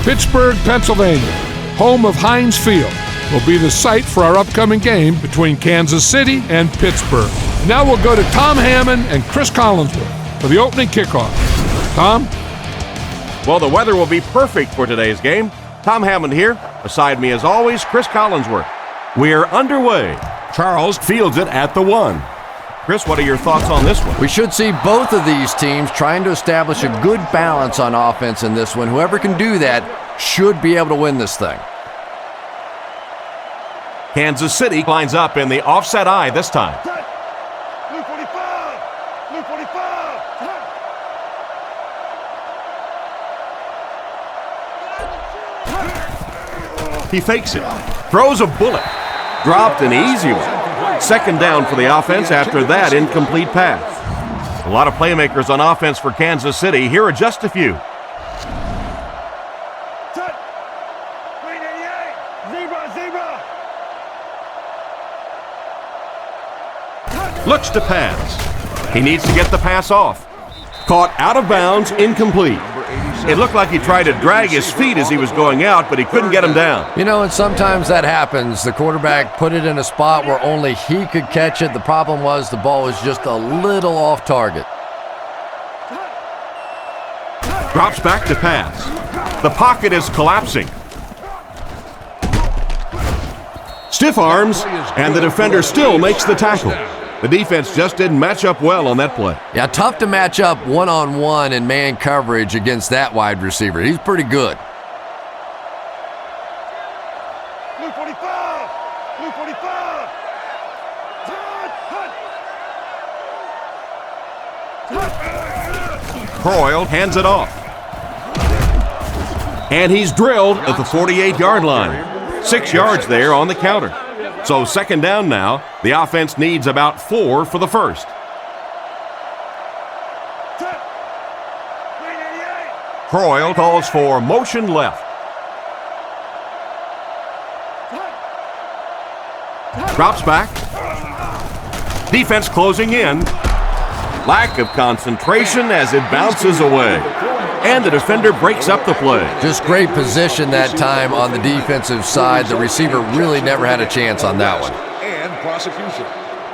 Pittsburgh, Pennsylvania, home of Heinz Field, will be the site for our upcoming game between Kansas City and Pittsburgh. Now we'll go to Tom Hammond and Chris Collinsworth for the opening kickoff. Tom? Well, the weather will be perfect for today's game. Tom Hammond here. Beside me, as always, Chris Collinsworth. We're underway. Charles fields it at the 1. Chris, what are your thoughts on this one? We should see both of these teams trying to establish a good balance on offense in this one. Whoever can do that should be able to win this thing. Kansas City lines up in the offset eye this time. Blue 45! Blue 45! He fakes it. Throws a bullet. Dropped an easy one. Second down for the offense after that incomplete pass. A lot of playmakers on offense for Kansas City. Here are just a few. Green 88! Zebra! Zebra! Looks to pass. He needs to get the pass off. Caught out of bounds, incomplete. It looked like he tried to drag his feet as he was going out, but he couldn't get him down. You know, and sometimes that happens. The quarterback put it in a spot where only he could catch it. The problem was the ball was just a little off target. Drops back to pass. The pocket is collapsing. Stiff arms, and the defender still makes the tackle. The defense just didn't match up well on that play. Yeah, tough to match up one-on-one in man coverage against that wide receiver. He's pretty good. Blue 45! Blue 45! Croyle hands it off. And he's drilled at the 48-yard line. 6 yards there on the counter. So second down now. The offense needs about 4 for the first. Croyle calls for motion left. Drops back. Defense closing in. Lack of concentration as it bounces away. And the defender breaks up the play. Just great position that time on the defensive side. The receiver really never had a chance on that one. And prosecution.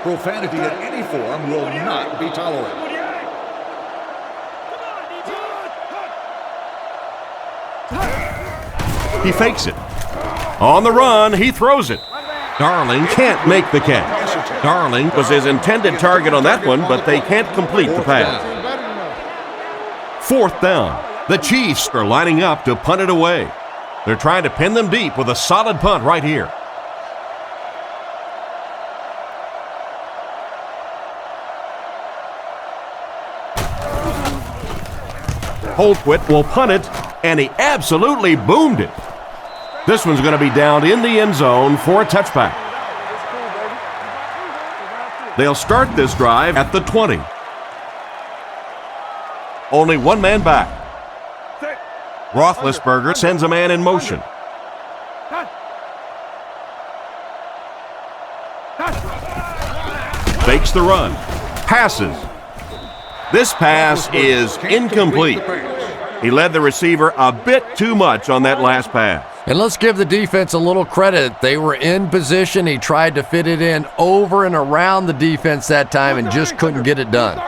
Profanity in any form will not be tolerated. He fakes it. On the run, he throws it. Darling can't make the catch. Darling was his intended target on that one, but they can't complete the pass. 4th down. The Chiefs are lining up to punt it away. They're trying to pin them deep with a solid punt right here. Holtwit will punt it, and he absolutely boomed it. This one's going to be down in the end zone for a touchback. They'll start this drive at the 20. Only one man back. Roethlisberger sends a man in motion. Fakes the run. Passes. This pass is incomplete. He led the receiver a bit too much on that last pass. And let's give the defense a little credit. They were in position. He tried to fit it in over and around the defense that time and just couldn't get it done.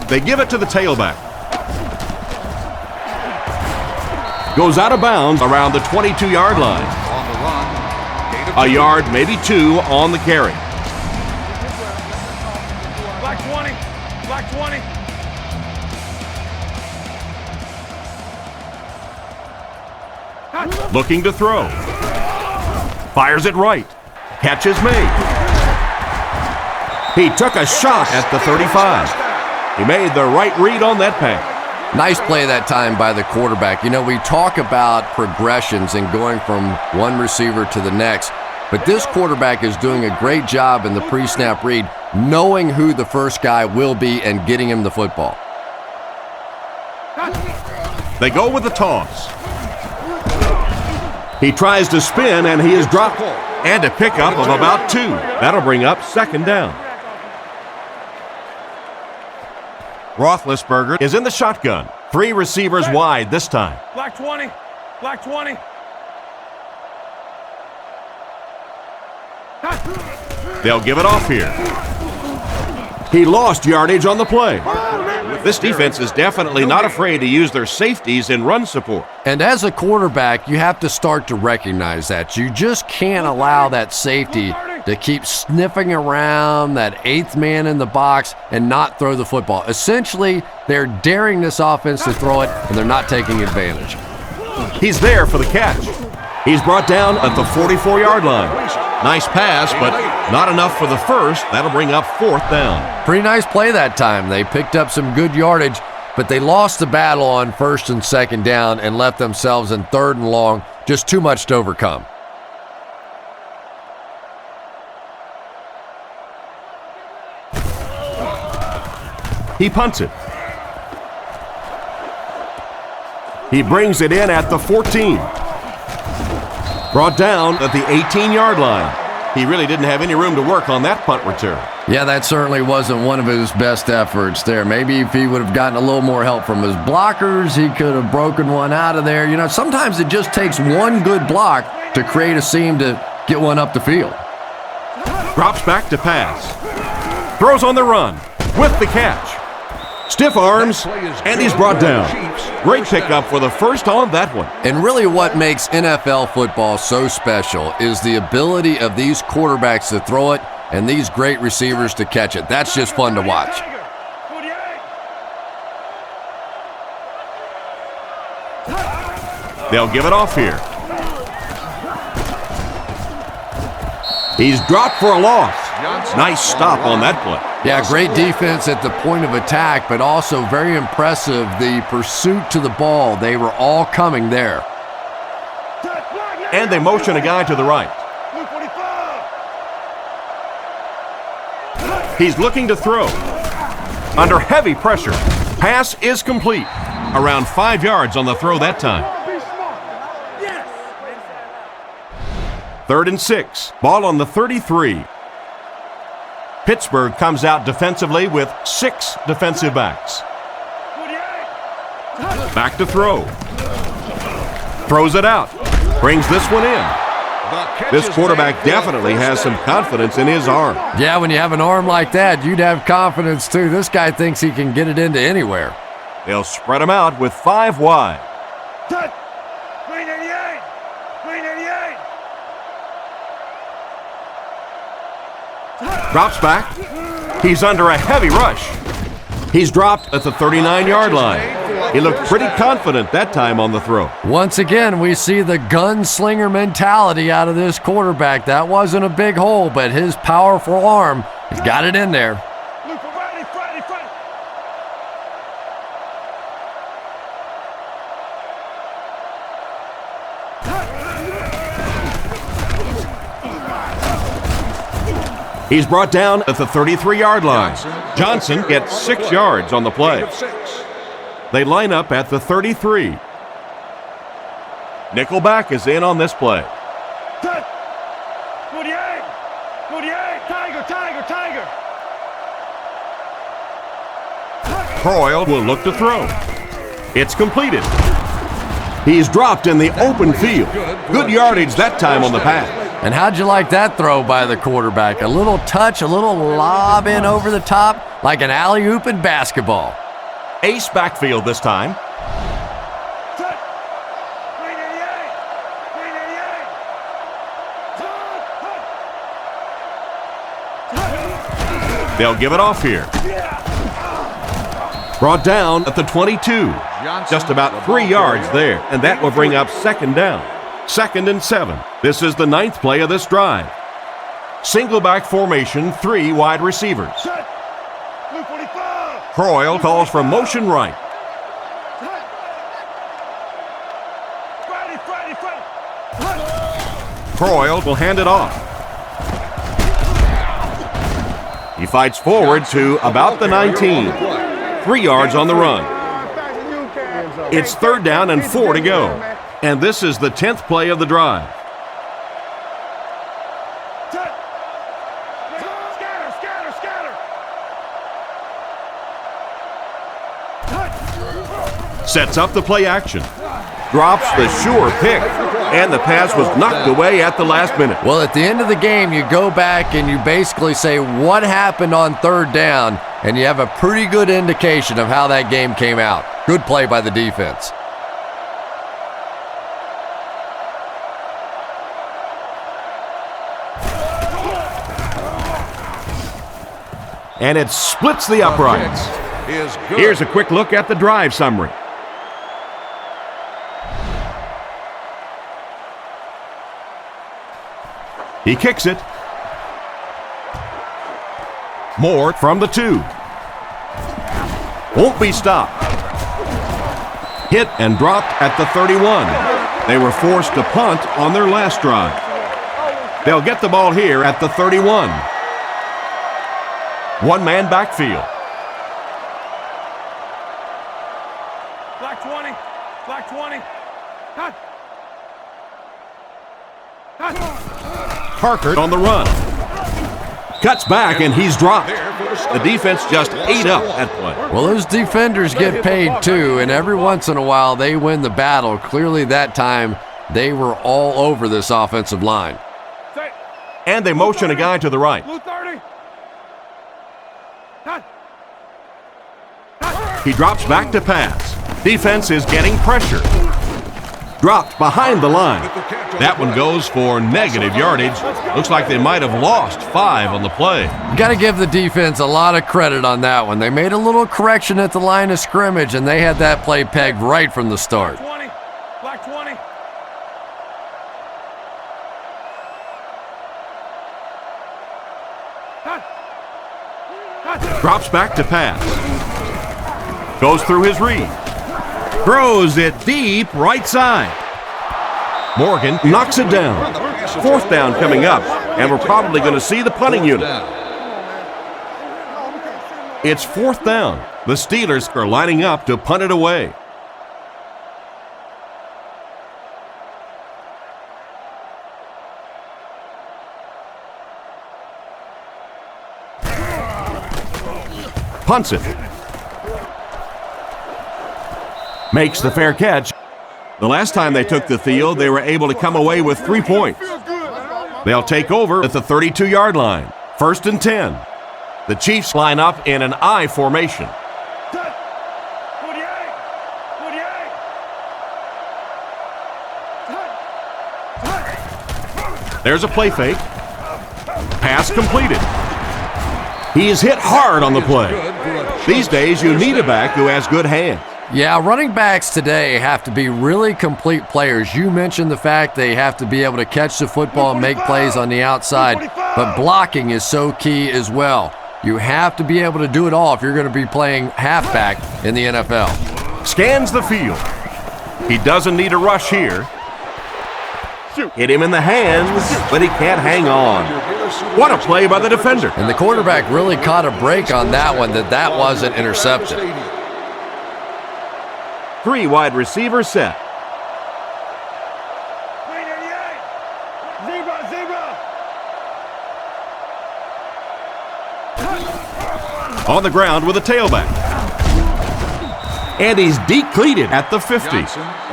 They give it to the tailback. Goes out of bounds around the 22-yard line. A yard, maybe 2 on the carry. Black 20! Black 20! Looking to throw. Fires it right. Catch is made. He took a shot at the 35. He made the right read on that pass. Nice play that time by the quarterback. You know, we talk about progressions and going from one receiver to the next, but this quarterback is doing a great job in the pre-snap read, knowing who the first guy will be and getting him the football. They go with the toss. He tries to spin, and he is dropped. And a pickup of about 2. That'll bring up second down. Roethlisberger is in the shotgun. 3 receivers wide this time. Black 20. Black 20. They'll give it off here. He lost yardage on the play. This defense is definitely not afraid to use their safeties in run support. And as a quarterback, you have to start to recognize that. You just can't allow that safety to keep sniffing around that 8th man in the box and not throw the football. Essentially, they're daring this offense to throw it, and they're not taking advantage. He's there for the catch. He's brought down at the 44-yard line. Nice pass, but not enough for the first. That'll bring up 4th down. Pretty nice play that time. They picked up some good yardage, but they lost the battle on 1st and 2nd down and left themselves in 3rd and long. Just too much to overcome. He punts it. He brings it in at the 14. Brought down at the 18-yard line. He really didn't have any room to work on that punt return. Yeah, that certainly wasn't one of his best efforts there. Maybe if he would have gotten a little more help from his blockers, he could have broken one out of there. You know, sometimes it just takes one good block to create a seam to get one up the field. Drops back to pass. Throws on the run with the catch. Stiff arms, and he's brought down. Great pickup for the first on that one. And really what makes NFL football so special is the ability of these quarterbacks to throw it and these great receivers to catch it. That's just fun to watch. They'll give it off here. He's dropped for a loss. Nice stop on that play. Yeah, great defense at the point of attack, but also very impressive the pursuit to the ball. They were all coming there. And they motion a guy to the right. He's looking to throw. Under heavy pressure. Pass is complete. Around 5 yards on the throw that time. 3rd and 6. Ball on the 33. Pittsburgh comes out defensively with 6 defensive backs. Back to throw. Throws it out. Brings this one in. This quarterback definitely has some confidence in his arm. Yeah, when you have an arm like that, you'd have confidence too. This guy thinks he can get it into anywhere. They'll spread him out with 5 wide. Green 88. Green 88. Drops back. He's under a heavy rush. He's dropped at the 39-yard line. He looked pretty confident that time on the throw. Once again, we see the gunslinger mentality out of this quarterback. That wasn't a big hole, but his powerful arm has got it in there. He's brought down at the 33-yard line. Johnson gets 6 yards on the play. They line up at the 33. Nickelback is in on this play. Tiger. Croyle will look to throw. It's completed. He's dropped in the open field. Good yardage that time on the pass. And how'd you like that throw by the quarterback? A little touch, a little lob in over the top, like an alley-oop in basketball. Ace backfield this time. They'll give it off here. Brought down at the 22. Just about 3 yards there, and that will bring up 2nd down. 2nd and 7. This is the 9th play of this drive. Single back formation, 3 wide receivers. Croyle calls for motion right. Croyle will hand it off. He fights forward to about the 19. 3 yards on the run. It's 3rd down and 4 to go. And this is the 10th play of the drive. Sets up the play action. Drops the sure pick. And the pass was knocked away at the last minute. Well, at the end of the game, you go back and you basically say what happened on third down, and you have a pretty good indication of how that game came out. Good play by the defense. And it splits the uprights. Here's a quick look at the drive summary. He kicks it. Moore from the 2. Won't be stopped. Hit and dropped at the 31. They were forced to punt on their last drive. They'll get the ball here at the 31. One-man backfield. Black 20. Black 20. Cut. Parker on the run. Cuts back and he's dropped. The defense just ate up that play. Well, those defenders get paid too, and every once in a while they win the battle. Clearly that time they were all over this offensive line. And they motion a guy to the right. Blue 30. Cut. He drops back to pass. Defense is getting pressure. Dropped behind the line. That one goes for negative yardage. Looks like they might have lost 5 on the play. You got to give the defense a lot of credit on that one. They made a little correction at the line of scrimmage, and they had that play pegged right from the start. Black 20. Drops back to pass. Goes through his read. Throws it deep right side. Morgan knocks it down. 4th down coming up, and we're probably going to see the punting unit. It's 4th down. The Steelers are lining up to punt it away. Punts it. Makes the fair catch. The last time they took the field, they were able to come away with 3 points. They'll take over at the 32-yard line. 1st and 10. The Chiefs line up in an I formation. 48. There's a play fake. Pass completed. He's hit hard on the play. These days, you need a back who has good hands. Yeah, running backs today have to be really complete players. You mentioned the fact they have to be able to catch the football and make plays on the outside, but blocking is so key as well. You have to be able to do it all if you're going to be playing halfback in the NFL. Scans the field. He doesn't need a rush here. Hit him in the hands, but he can't hang on. What a play by the defender. And the quarterback really caught a break on that one, that wasn't intercepted. 3 wide receiver set. Green 88. Zebra. On the ground with a tailback. And he's decleated at the 50.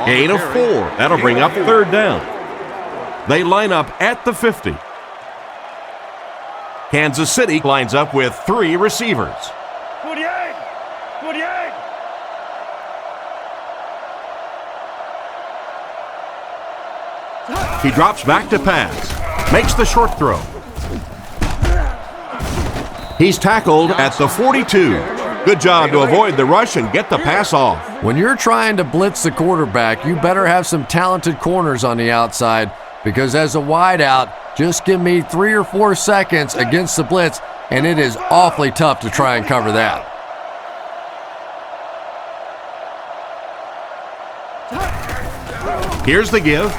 Gain of 4. That'll bring up 3rd down. They line up at the 50. Kansas City lines up with 3 receivers. 48. He drops back to pass. Makes the short throw. He's tackled at the 42. Good job to avoid the rush and get the pass off. When you're trying to blitz the quarterback, you better have some talented corners on the outside, because as a wideout, just give me 3 or 4 seconds against the blitz, and it is awfully tough to try and cover that. Here's the give.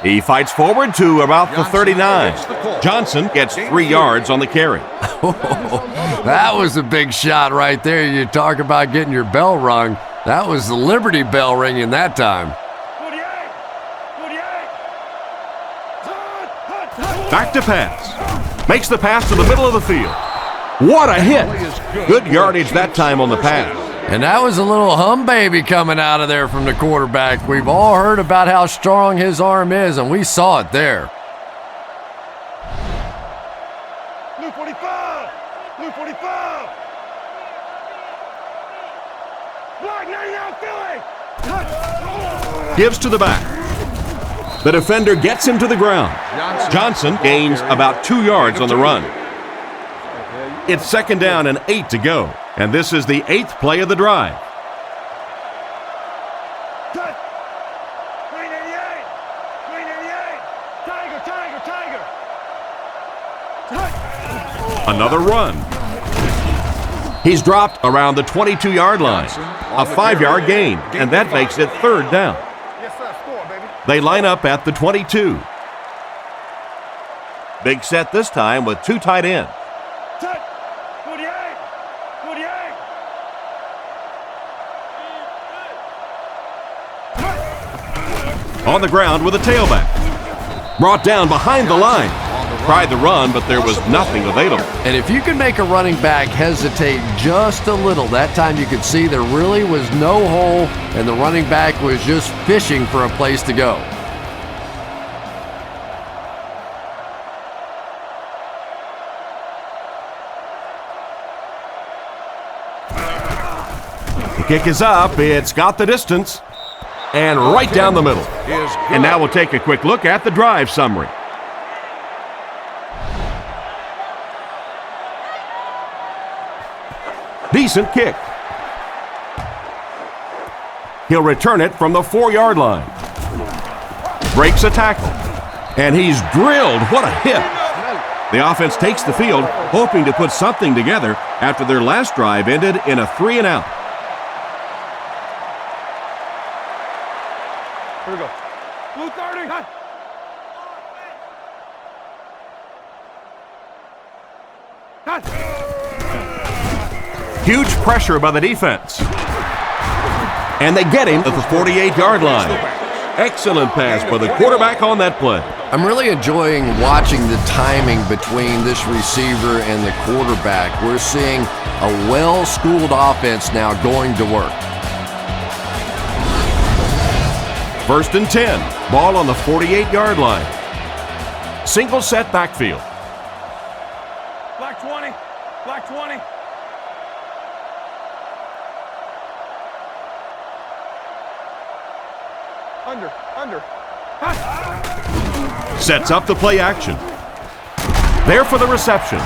He fights forward to about the 39. Johnson gets 3 yards on the carry. That was a big shot right there. You talk about getting your bell rung. That was the Liberty Bell ringing that time. 48. Back to pass. Makes the pass to the middle of the field. What a hit. Good yardage that time on the pass. And that was a little hum baby coming out of there from the quarterback. We've all heard about how strong his arm is, and we saw it there. Blue 45. Blue 45. Black 99 Philly. Gives to the back. The defender gets him to the ground. Johnson gains about 2 yards on the run. It's 2nd down and 8 to go. And this is the 8th play of the drive. Cut. 388. 388. Tiger, tiger, tiger. Another run. He's dropped around the 22-yard line. A 5-yard gain, and that makes it 3rd down. Yes, sir. Score, baby. They line up at the 22. Big set this time with 2 tight ends. Cut. 48. 48. On the ground with a tailback. Brought down behind the line. Tried the run, but there was nothing available. And if you can make a running back hesitate just a little, that time you could see there really was no hole, and the running back was just fishing for a place to go. The kick is up. It's got the distance. And right down the middle. And now we'll take a quick look at the drive summary. Decent kick. He'll return it from the 4-yard line. Breaks a tackle. And he's drilled. What a hit. The offense takes the field, hoping to put something together after their last drive ended in a 3-and-out. Here we go. Blue 30. Cut. Cut. Huge pressure by the defense. And they get him at the 48-yard line. Excellent pass by the quarterback on that play. I'm really enjoying watching the timing between this receiver and the quarterback. We're seeing a well-schooled offense now going to work. 1st and 10. Ball on the 48-yard line. Single set backfield. Black 20. Black 20. Under. Sets up the play action. There for the reception.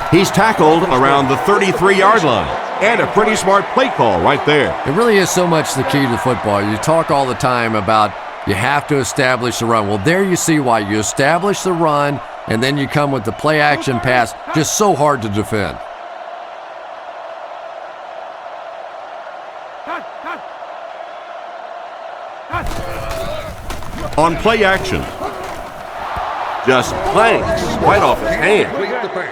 He's tackled around the 33-yard line. And a pretty smart play call right there. It really is so much the key to football. You talk all the time about you have to establish the run. Well, there you see why. You establish the run, and then you come with the play action pass. Just so hard to defend. On play action. Just clanks right off his hand.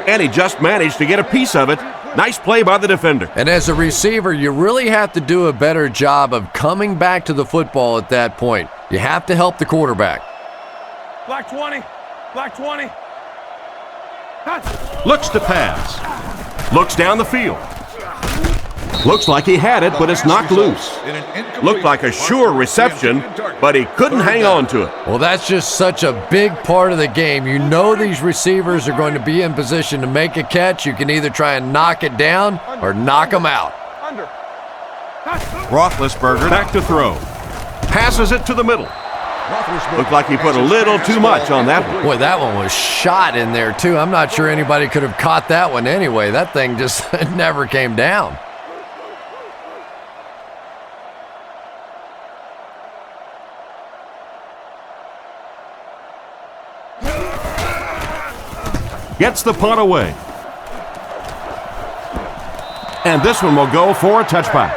And he just managed to get a piece of it. Nice play by the defender. And as a receiver, you really have to do a better job of coming back to the football at that point. You have to help the quarterback. Black 20. Black 20. Cut. Looks to pass. Looks down the field. Looks like he had it, but it's knocked loose. Looked like a sure reception, but he couldn't hang on to it. Well, that's just such a big part of the game. You know these receivers are going to be in position to make a catch. You can either try and knock it down or knock them out. Under. Roethlisberger back to throw. Passes it to the middle. Looked like he put a little too much on that one. Boy, that one was shot in there, too. I'm not sure anybody could have caught that one anyway. That thing just never came down. Gets the punt away. And this one will go for a touchback.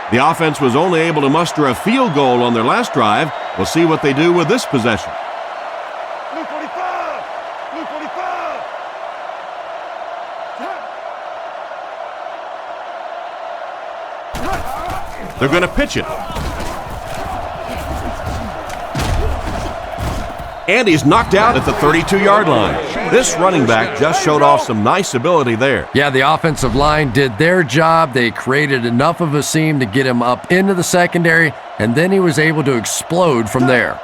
The offense was only able to muster a field goal on their last drive. We'll see what they do with this possession. Blue 45. Blue 45. They're going to pitch it. And he's knocked out at the 32-yard line. This running back just showed off some nice ability there. Yeah, the offensive line did their job. They created enough of a seam to get him up into the secondary, and then he was able to explode from there.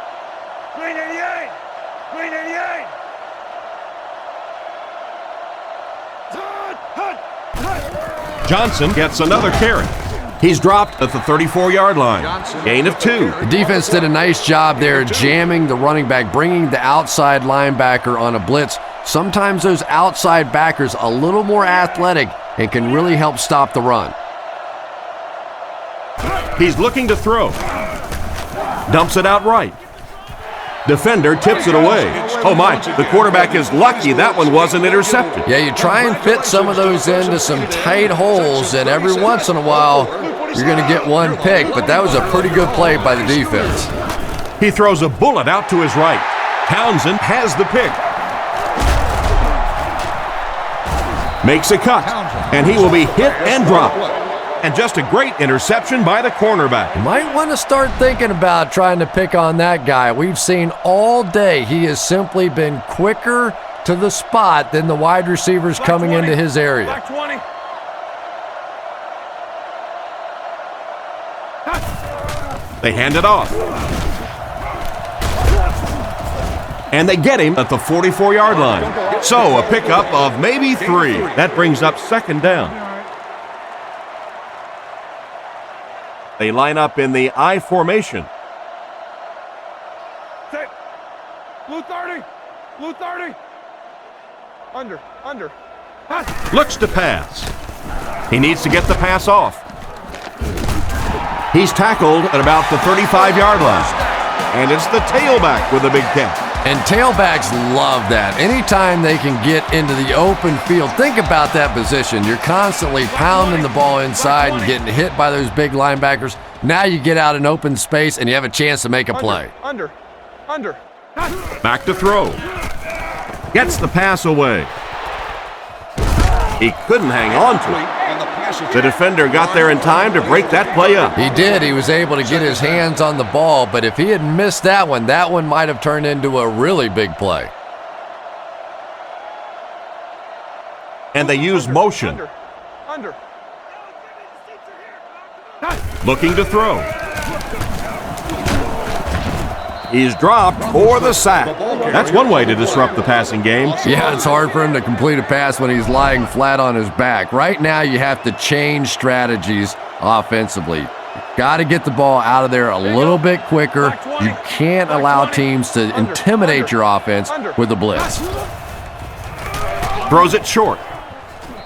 Green 88! Green 88! Johnson gets another carry. He's dropped at the 34-yard line. Gain of 2. The defense did a nice job there jamming the running back, bringing the outside linebacker on a blitz. Sometimes those outside backers a little more athletic and can really help stop the run. He's looking to throw. Dumps it out right. Defender tips it away. Oh my, the quarterback is lucky that one wasn't intercepted. Yeah, you try and fit some of those into some tight holes, and every once in a while, you're going to get one pick, but that was a pretty good play by the defense. He throws a bullet out to his right. Townsend has the pick. Makes a cut, and he will be hit and dropped. And just a great interception by the cornerback. You might want to start thinking about trying to pick on that guy. We've seen all day he has simply been quicker to the spot than the wide receivers coming into his area. Black 20. They hand it off. And they get him at the 44-yard line. So a pickup of maybe 3. That brings up second down. They line up in the I formation. Set. Blue 30. Blue 30. Under. Looks to pass. He needs to get the pass off. He's tackled at about the 35-yard line. And it's the tailback with a big catch. And tailbacks love that. Anytime they can get into the open field, think about that position. You're constantly pounding the ball inside and getting hit by those big linebackers. Now you get out in open space and you have a chance to make a play. Under. Back to throw. Gets the pass away. He couldn't hang on to it. The defender got there in time to break that play up. He did. He was able to get his hands on the ball, but if he had missed that one might have turned into a really big play. And they use motion. Under. Looking to throw. He's dropped for the sack. That's one way to disrupt the passing game. Yeah, it's hard for him to complete a pass when he's lying flat on his back. Right now, you have to change strategies offensively. Got to get the ball out of there a little bit quicker. You can't allow teams to intimidate your offense with a blitz. Throws it short.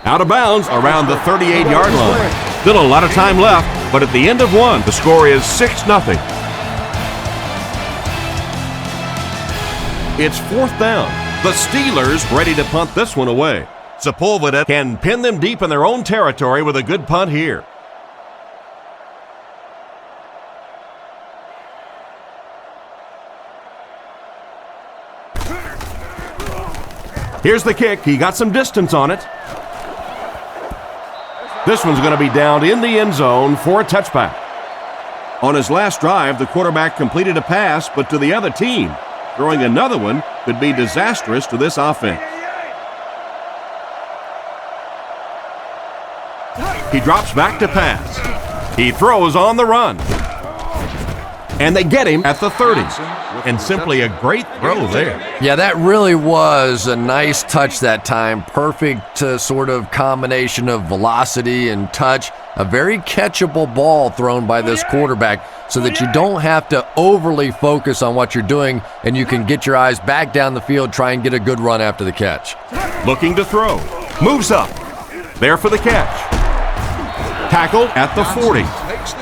Out of bounds around the 38-yard line. Still a lot of time left, but at the end of one, the score is 6-0. It's 4th down. The Steelers ready to punt this one away. Sepulveda can pin them deep in their own territory with a good punt here. Here's the kick. He got some distance on it. This one's going to be down in the end zone for a touchback. On his last drive, the quarterback completed a pass, but to the other team. Throwing another one could be disastrous to this offense. He drops back to pass. He throws on the run. And they get him at the 30. And simply a great throw there. Yeah, that really was a nice touch that time. Perfect sort of combination of velocity and touch. A very catchable ball thrown by this quarterback so that you don't have to overly focus on what you're doing and you can get your eyes back down the field, try and get a good run after the catch. Looking to throw. Moves up. There for the catch. Tackled at the 40.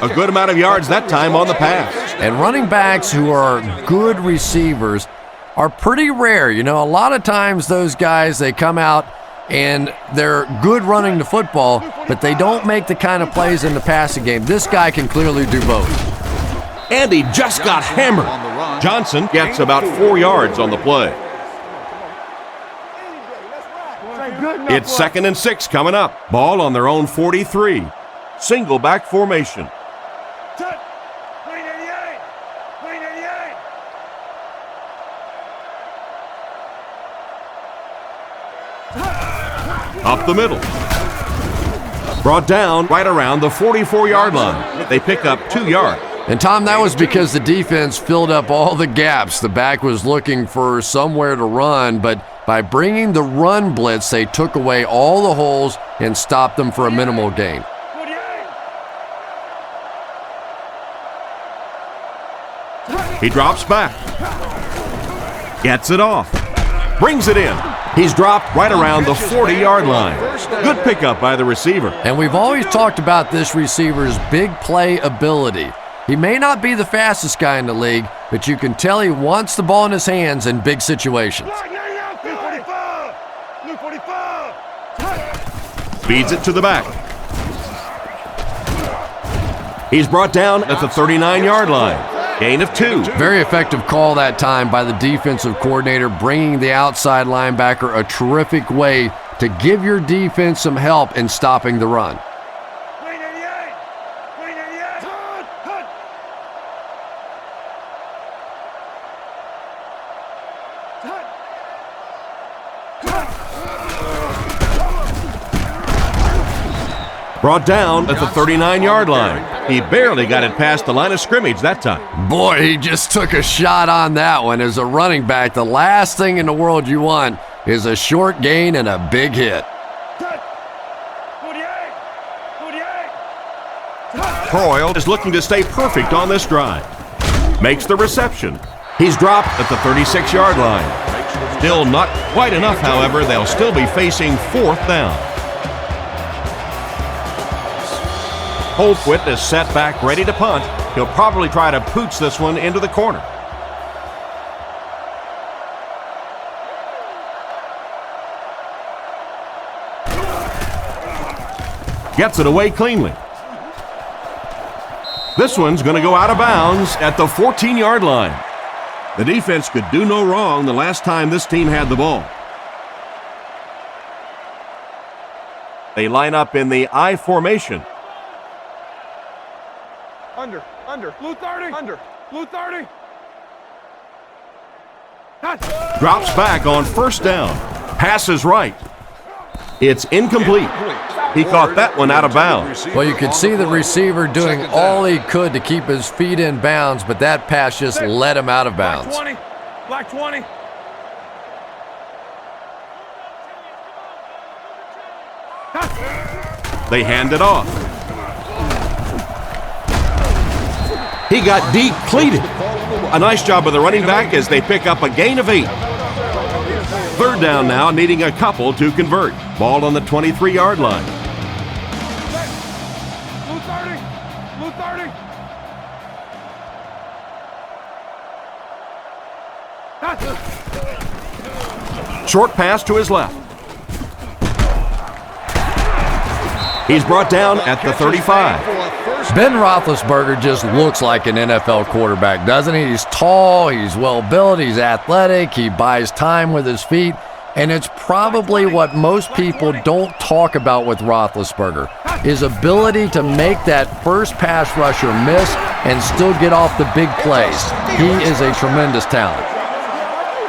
A good amount of yards that time on the pass. And running backs who are good receivers are pretty rare. You know, a lot of times those guys, they come out and they're good running the football, but they don't make the kind of plays in the passing game. This guy can clearly do both. And he just got hammered. Johnson gets about 4 yards on the play. It's 2nd and 6 coming up. Ball on their own 43. Single back formation. Green 88. Green 88. Up the middle. Brought down right around the 44-yard line. They pick up 2 yards. And Tom, that was because the defense filled up all the gaps. The back was looking for somewhere to run, but by bringing the run blitz, they took away all the holes and stopped them for a minimal gain. He drops back. Gets it off. Brings it in. He's dropped right around the 40-yard line. Good pickup by the receiver. And we've always talked about this receiver's big play ability. He may not be the fastest guy in the league, but you can tell he wants the ball in his hands in big situations. Feeds it to the back. He's brought down at the 39-yard line. Gain of 2. Very effective call that time by the defensive coordinator, bringing the outside linebacker a terrific way to give your defense some help in stopping the run. Brought down at the 39-yard line. He barely got it past the line of scrimmage that time. Boy, he just took a shot on that one. As a running back, the last thing in the world you want is a short gain and a big hit. Croyle is looking to stay perfect on this drive. Makes the reception. He's dropped at the 36-yard line. Still not quite enough, however. They'll still be facing 4th down. Holquist is set back, ready to punt. He'll probably try to pooch this one into the corner. Gets it away cleanly. This one's going to go out of bounds at the 14-yard line. The defense could do no wrong the last time this team had the ball. They line up in the I formation. Under. Blue 30. Under. Blue 30. Drops back on 1st down. Passes right. It's incomplete. He caught that one out of bounds. Well, you could see the receiver doing all he could to keep his feet in bounds, but that pass just let him out of bounds. Black 20. They hand it off. He got depleted. A nice job of the running back as they pick up a gain of 8. 3rd down now, needing a couple to convert. Ball on the 23-yard line. Blue 30. Blue 30. Short pass to his left. He's brought down at the 35. Ben Roethlisberger just looks like an NFL quarterback, doesn't he? He's tall, he's well-built, he's athletic, he buys time with his feet, and it's probably what most people don't talk about with Roethlisberger, his ability to make that first pass rusher miss and still get off the big plays. He is a tremendous talent.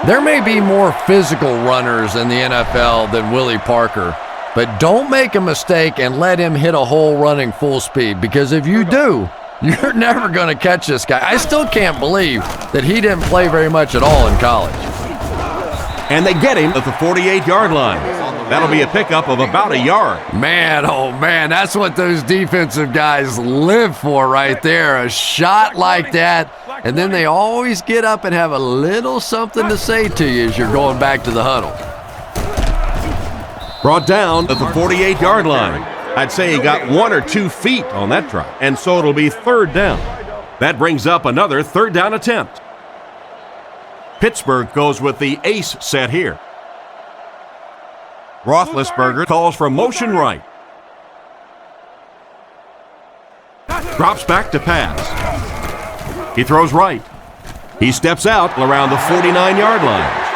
There may be more physical runners in the NFL than Willie Parker, but don't make a mistake and let him hit a hole running full speed, because if you do, you're never going to catch this guy. I still can't believe that he didn't play very much at all in college. And they get him at the 48-yard line. That'll be a pickup of about a yard. Man, oh man, that's what those defensive guys live for right there. A shot like that, and then they always get up and have a little something to say to you as you're going back to the huddle. Brought down at the 48-yard line. I'd say he got 1 or 2 feet on that drop, and so it'll be 3rd down. That brings up another 3rd down attempt. Pittsburgh goes with the ace set here. Roethlisberger calls for motion right. Drops back to pass. He throws right. He steps out around the 49-yard line.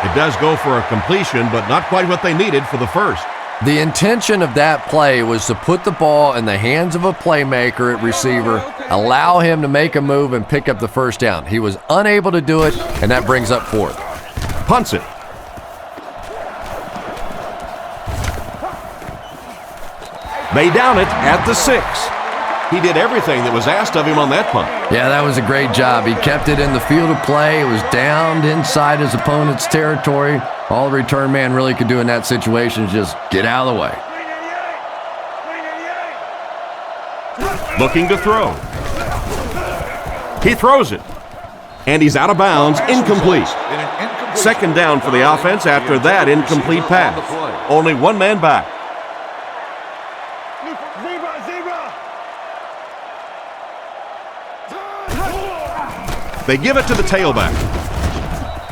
It does go for a completion, but not quite what they needed for the first. The intention of that play was to put the ball in the hands of a playmaker at receiver, allow him to make a move and pick up the 1st down. He was unable to do it, and that brings up 4th. Punts it. They down it at the 6. He did everything that was asked of him on that punt. Yeah, that was a great job. He kept it in the field of play. It was downed inside his opponent's territory. All the return man really could do in that situation is just get out of the way. Looking to throw. He throws it. And he's out of bounds, incomplete. Second down for the offense after that incomplete pass. Only one man back. They give it to the tailback.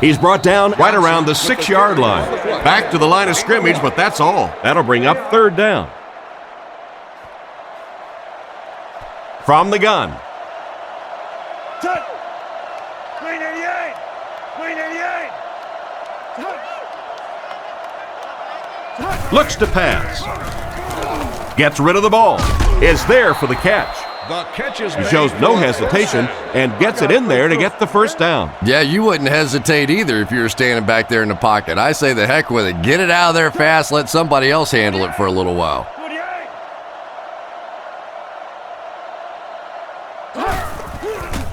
He's brought down right around the 6-yard line. Back to the line of scrimmage, but that's all. That'll bring up third down. From the gun. Looks to pass. Gets rid of the ball. Is there for the catch. He shows no hesitation and gets it in there to get the first down. Yeah, you wouldn't hesitate either if you were standing back there in the pocket. I say the heck with it. Get it out of there fast. Let somebody else handle it for a little while.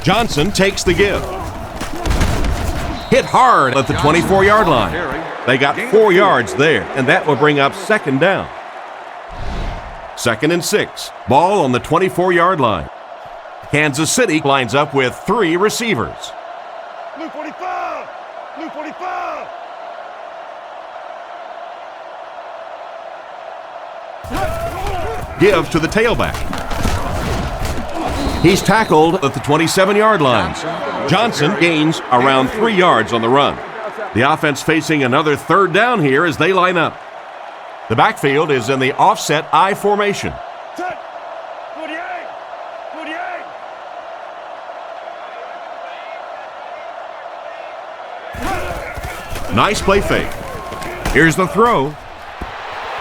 Johnson takes the give. Hit hard at the 24-yard line. They got 4 yards there, and that will bring up second down. 2nd and 6. Ball on the 24-yard line. Kansas City lines up with 3 receivers. Blue 45! Blue 45! Give to the tailback. He's tackled at the 27-yard line. Johnson gains around 3 yards on the run. The offense facing another third down here as they line up. The backfield is in the offset I formation. 48! 48! Nice play fake. Here's the throw.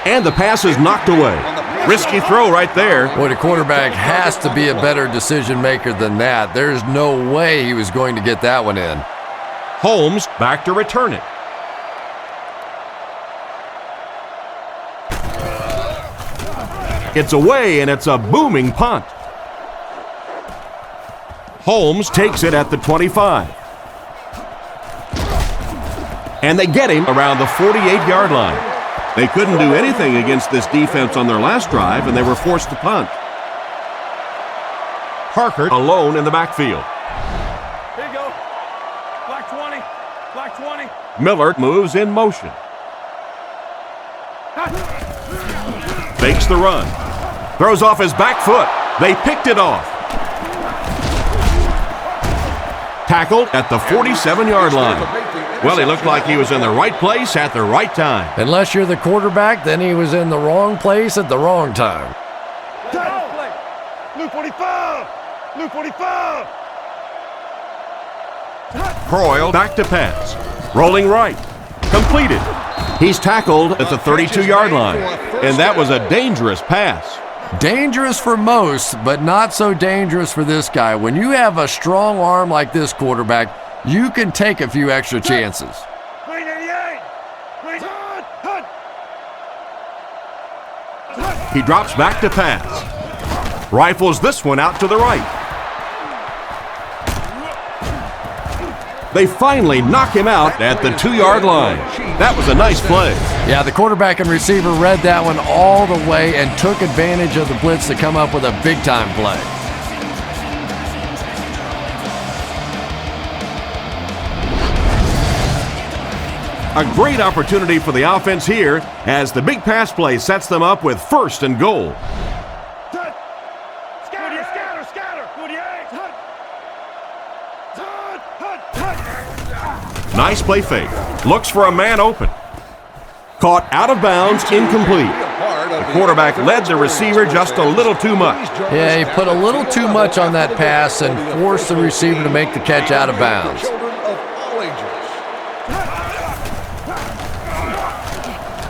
And the pass is knocked away. Risky throw right there. Boy, the quarterback has to be a better decision maker than that. There's no way he was going to get that one in. Holmes back to return it. It's away, and it's a booming punt. Holmes takes it at the 25. And they get him around the 48-yard line. They couldn't do anything against this defense on their last drive, and they were forced to punt. Parker alone in the backfield. Here you go. Black 20. Black 20. Miller moves in motion. Fakes the run. Throws off his back foot. They picked it off. Tackled at the 47-yard line. Well, he looked like he was in the right place at the right time. Unless you're the quarterback, then he was in the wrong place at the wrong time. Blue 45! Blue 45! Croyle back to pass. Rolling right. Completed. He's tackled at the 32-yard line. And that was a dangerous pass. Dangerous for most, but not so dangerous for this guy. When you have a strong arm like this quarterback, you can take a few extra chances. Green 88! Green hut! He drops back to pass. Rifles this one out to the right. They finally knock him out at the 2-yard line. That was a nice play. Yeah, the quarterback and receiver read that one all the way and took advantage of the blitz to come up with a big-time play. A great opportunity for the offense here as the big pass play sets them up with 1st and goal. Scatter! Scatter! Scatter! 48! Nice play fake. Looks for a man open. Caught out of bounds, incomplete. The quarterback led the receiver just a little too much. Yeah, he put a little too much on that pass and forced the receiver to make the catch out of bounds.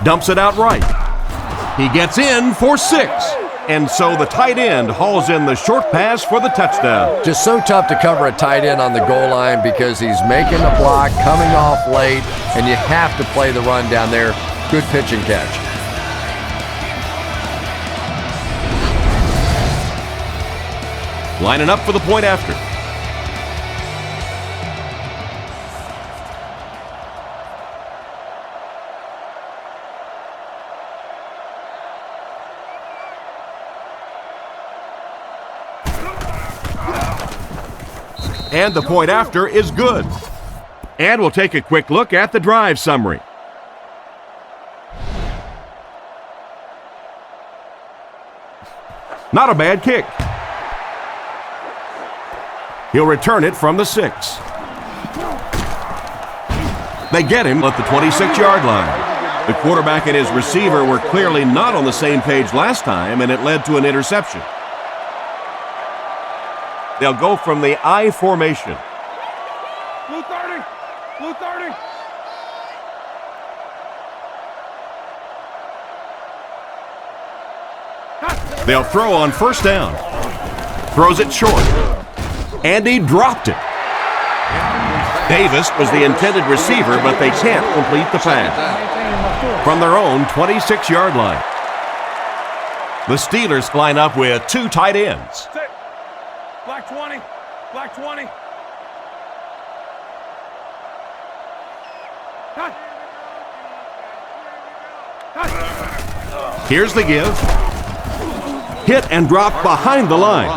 Dumps it out right. He gets in for 6. And so the tight end hauls in the short pass for the touchdown. Just so tough to cover a tight end on the goal line because he's making the block, coming off late, and you have to play the run down there. Good pitch and catch. lining up for the point after. And the point after is good. And we'll take a quick look at the drive summary. Not a bad kick. He'll return it from the 6. They get him at the 26-yard line. The quarterback and his receiver were clearly not on the same page last time, and it led to an interception. They'll go from the I formation. Blue 30. Blue 30. They'll throw on first down. Throws it short. And he dropped it. Davis was the intended receiver, but they can't complete the pass. From their own 26-yard line. The Steelers line up with 2 tight ends. Black 20. Black 20. Here's the give. Hit and drop behind the line.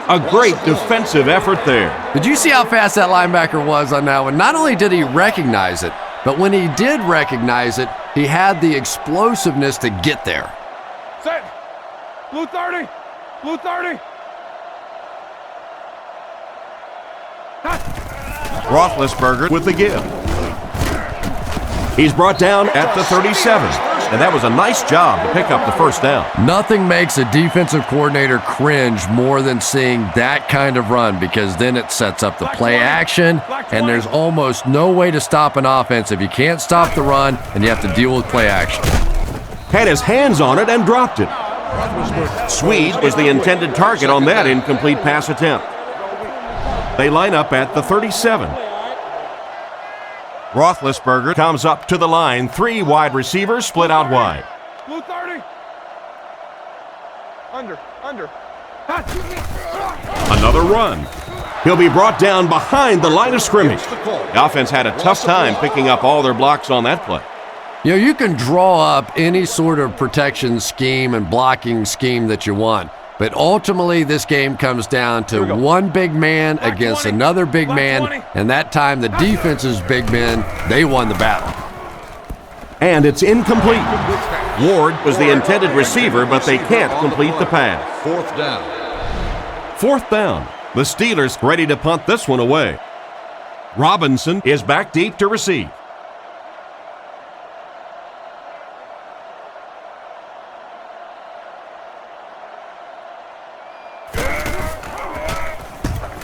A great defensive effort there. Did you see how fast that linebacker was on that one? Not only did he recognize it, but when he did recognize it, he had the explosiveness to get there. Set. Blue 30. Blue 30. Roethlisberger with the give. He's brought down at the 37, and that was a nice job to pick up the first down. Nothing makes a defensive coordinator cringe more than seeing that kind of run, because then it sets up the play action, and there's almost no way to stop an offense if you can't stop the run and you have to deal with play action. Had his hands on it and dropped it. Swede was the intended target on that incomplete pass attempt. They line up at the 37. Roethlisberger comes up to the line. 3 wide receivers split out wide. Blue 30. Under. Another run. He'll be brought down behind the line of scrimmage. The offense had a tough time picking up all their blocks on that play. You know, you can draw up any sort of protection scheme and blocking scheme that you want, but ultimately this game comes down to one big man against another big man, and that time the defense's big men, they won the battle. And it's incomplete. Ward was the intended receiver, but they can't complete the pass. 4th down. 4th down. The Steelers ready to punt this one away. Robinson is back deep to receive.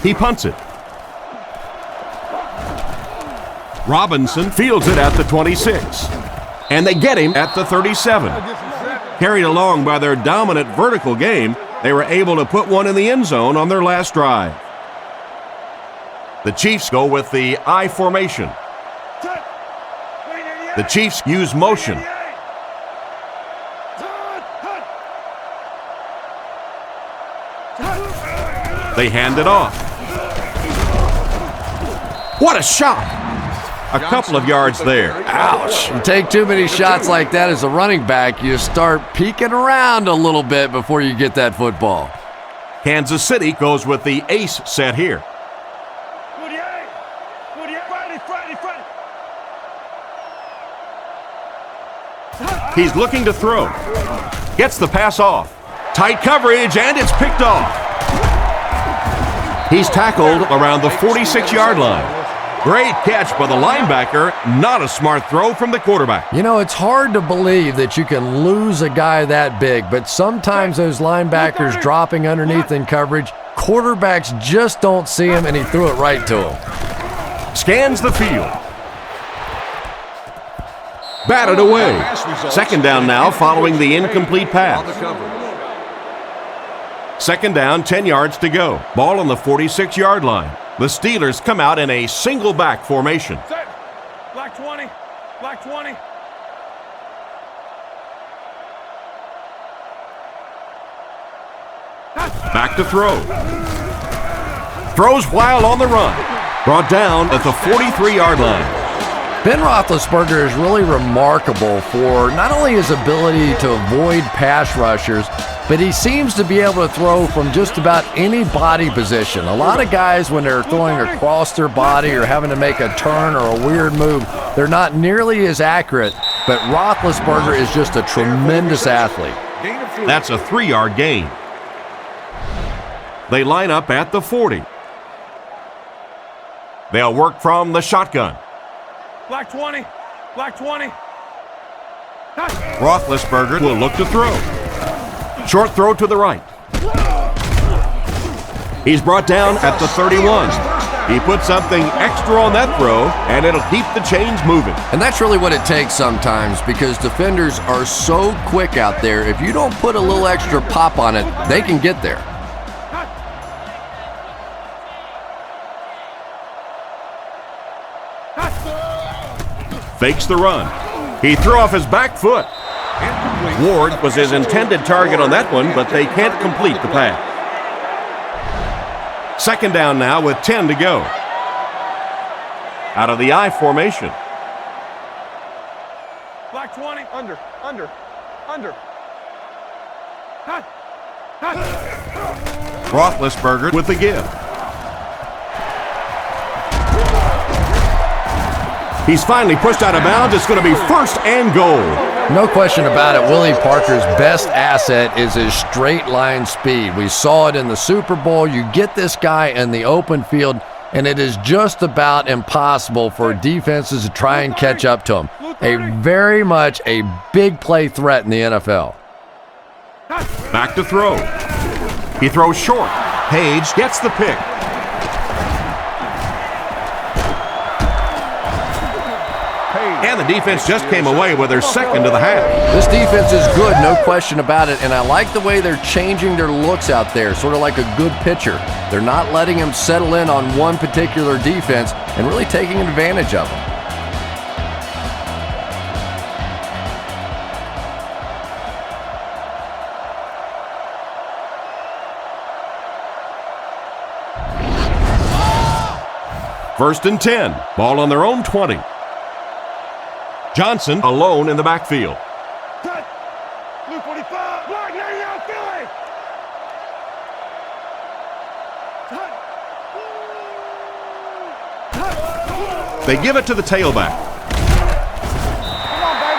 He punts it. Robinson fields it at the 26. And they get him at the 37. Carried along by their dominant vertical game, they were able to put one in the end zone on their last drive. The Chiefs go with the I formation. The Chiefs use motion. They hand it off. What a shot! A couple of yards there. Ouch. You take too many shots like that as a running back, you start peeking around a little bit before you get that football. Kansas City goes with the ace set here. He's looking to throw. Gets the pass off. Tight coverage, and it's picked off. He's tackled around the 46-yard line. Great catch by the linebacker. Not a smart throw from the quarterback. You know, it's hard to believe that you can lose a guy that big, but sometimes those linebackers dropping underneath in coverage, quarterbacks just don't see him, and he threw it right to him. Scans the field. Batted away. 2nd down now following the incomplete pass. 2nd down, 10 yards to go. Ball on the 46-yard line. The Steelers come out in a single back formation. Set. Black 20. Black 20. Back to throw. Throws while on the run. Brought down at the 43-yard line. Ben Roethlisberger is really remarkable for not only his ability to avoid pass rushers, but he seems to be able to throw from just about any body position. A lot of guys, when they're throwing across their body or having to make a turn or a weird move, they're not nearly as accurate, but Roethlisberger is just a tremendous athlete. That's a 3-yard gain. They line up at the 40. They'll work from the shotgun. Black 20. Black 20. Roethlisberger will look to throw. Short throw to the right. He's brought down at the 31. He put something extra on that throw, and it'll keep the chains moving. And that's really what it takes sometimes, because defenders are so quick out there. If you don't put a little extra pop on it, they can get there. Fakes the run. He threw off his back foot. Ward was his intended target on that one, but they can't complete the pass. Second down now with 10 to go. Out of the I formation. Black 20. Under. Roethlisberger with the give. He's finally pushed out of bounds. It's going to be first and goal. No question about it, Willie Parker's best asset is his straight line speed. We saw it in the Super Bowl. You get this guy in the open field, and it is just about impossible for defenses to try and catch up to him. Very much a big play threat in the NFL. Back to throw. He throws short. Page gets the pick. And the defense just came away with their second of the half. This defense is good, no question about it, and I like the way they're changing their looks out there, sort of like a good pitcher. They're not letting him settle in on one particular defense and really taking advantage of them. First and 10. Ball on their own 20. Johnson alone in the backfield. Cut. Blue 45. Black 99 Philly. They give it to the tailback.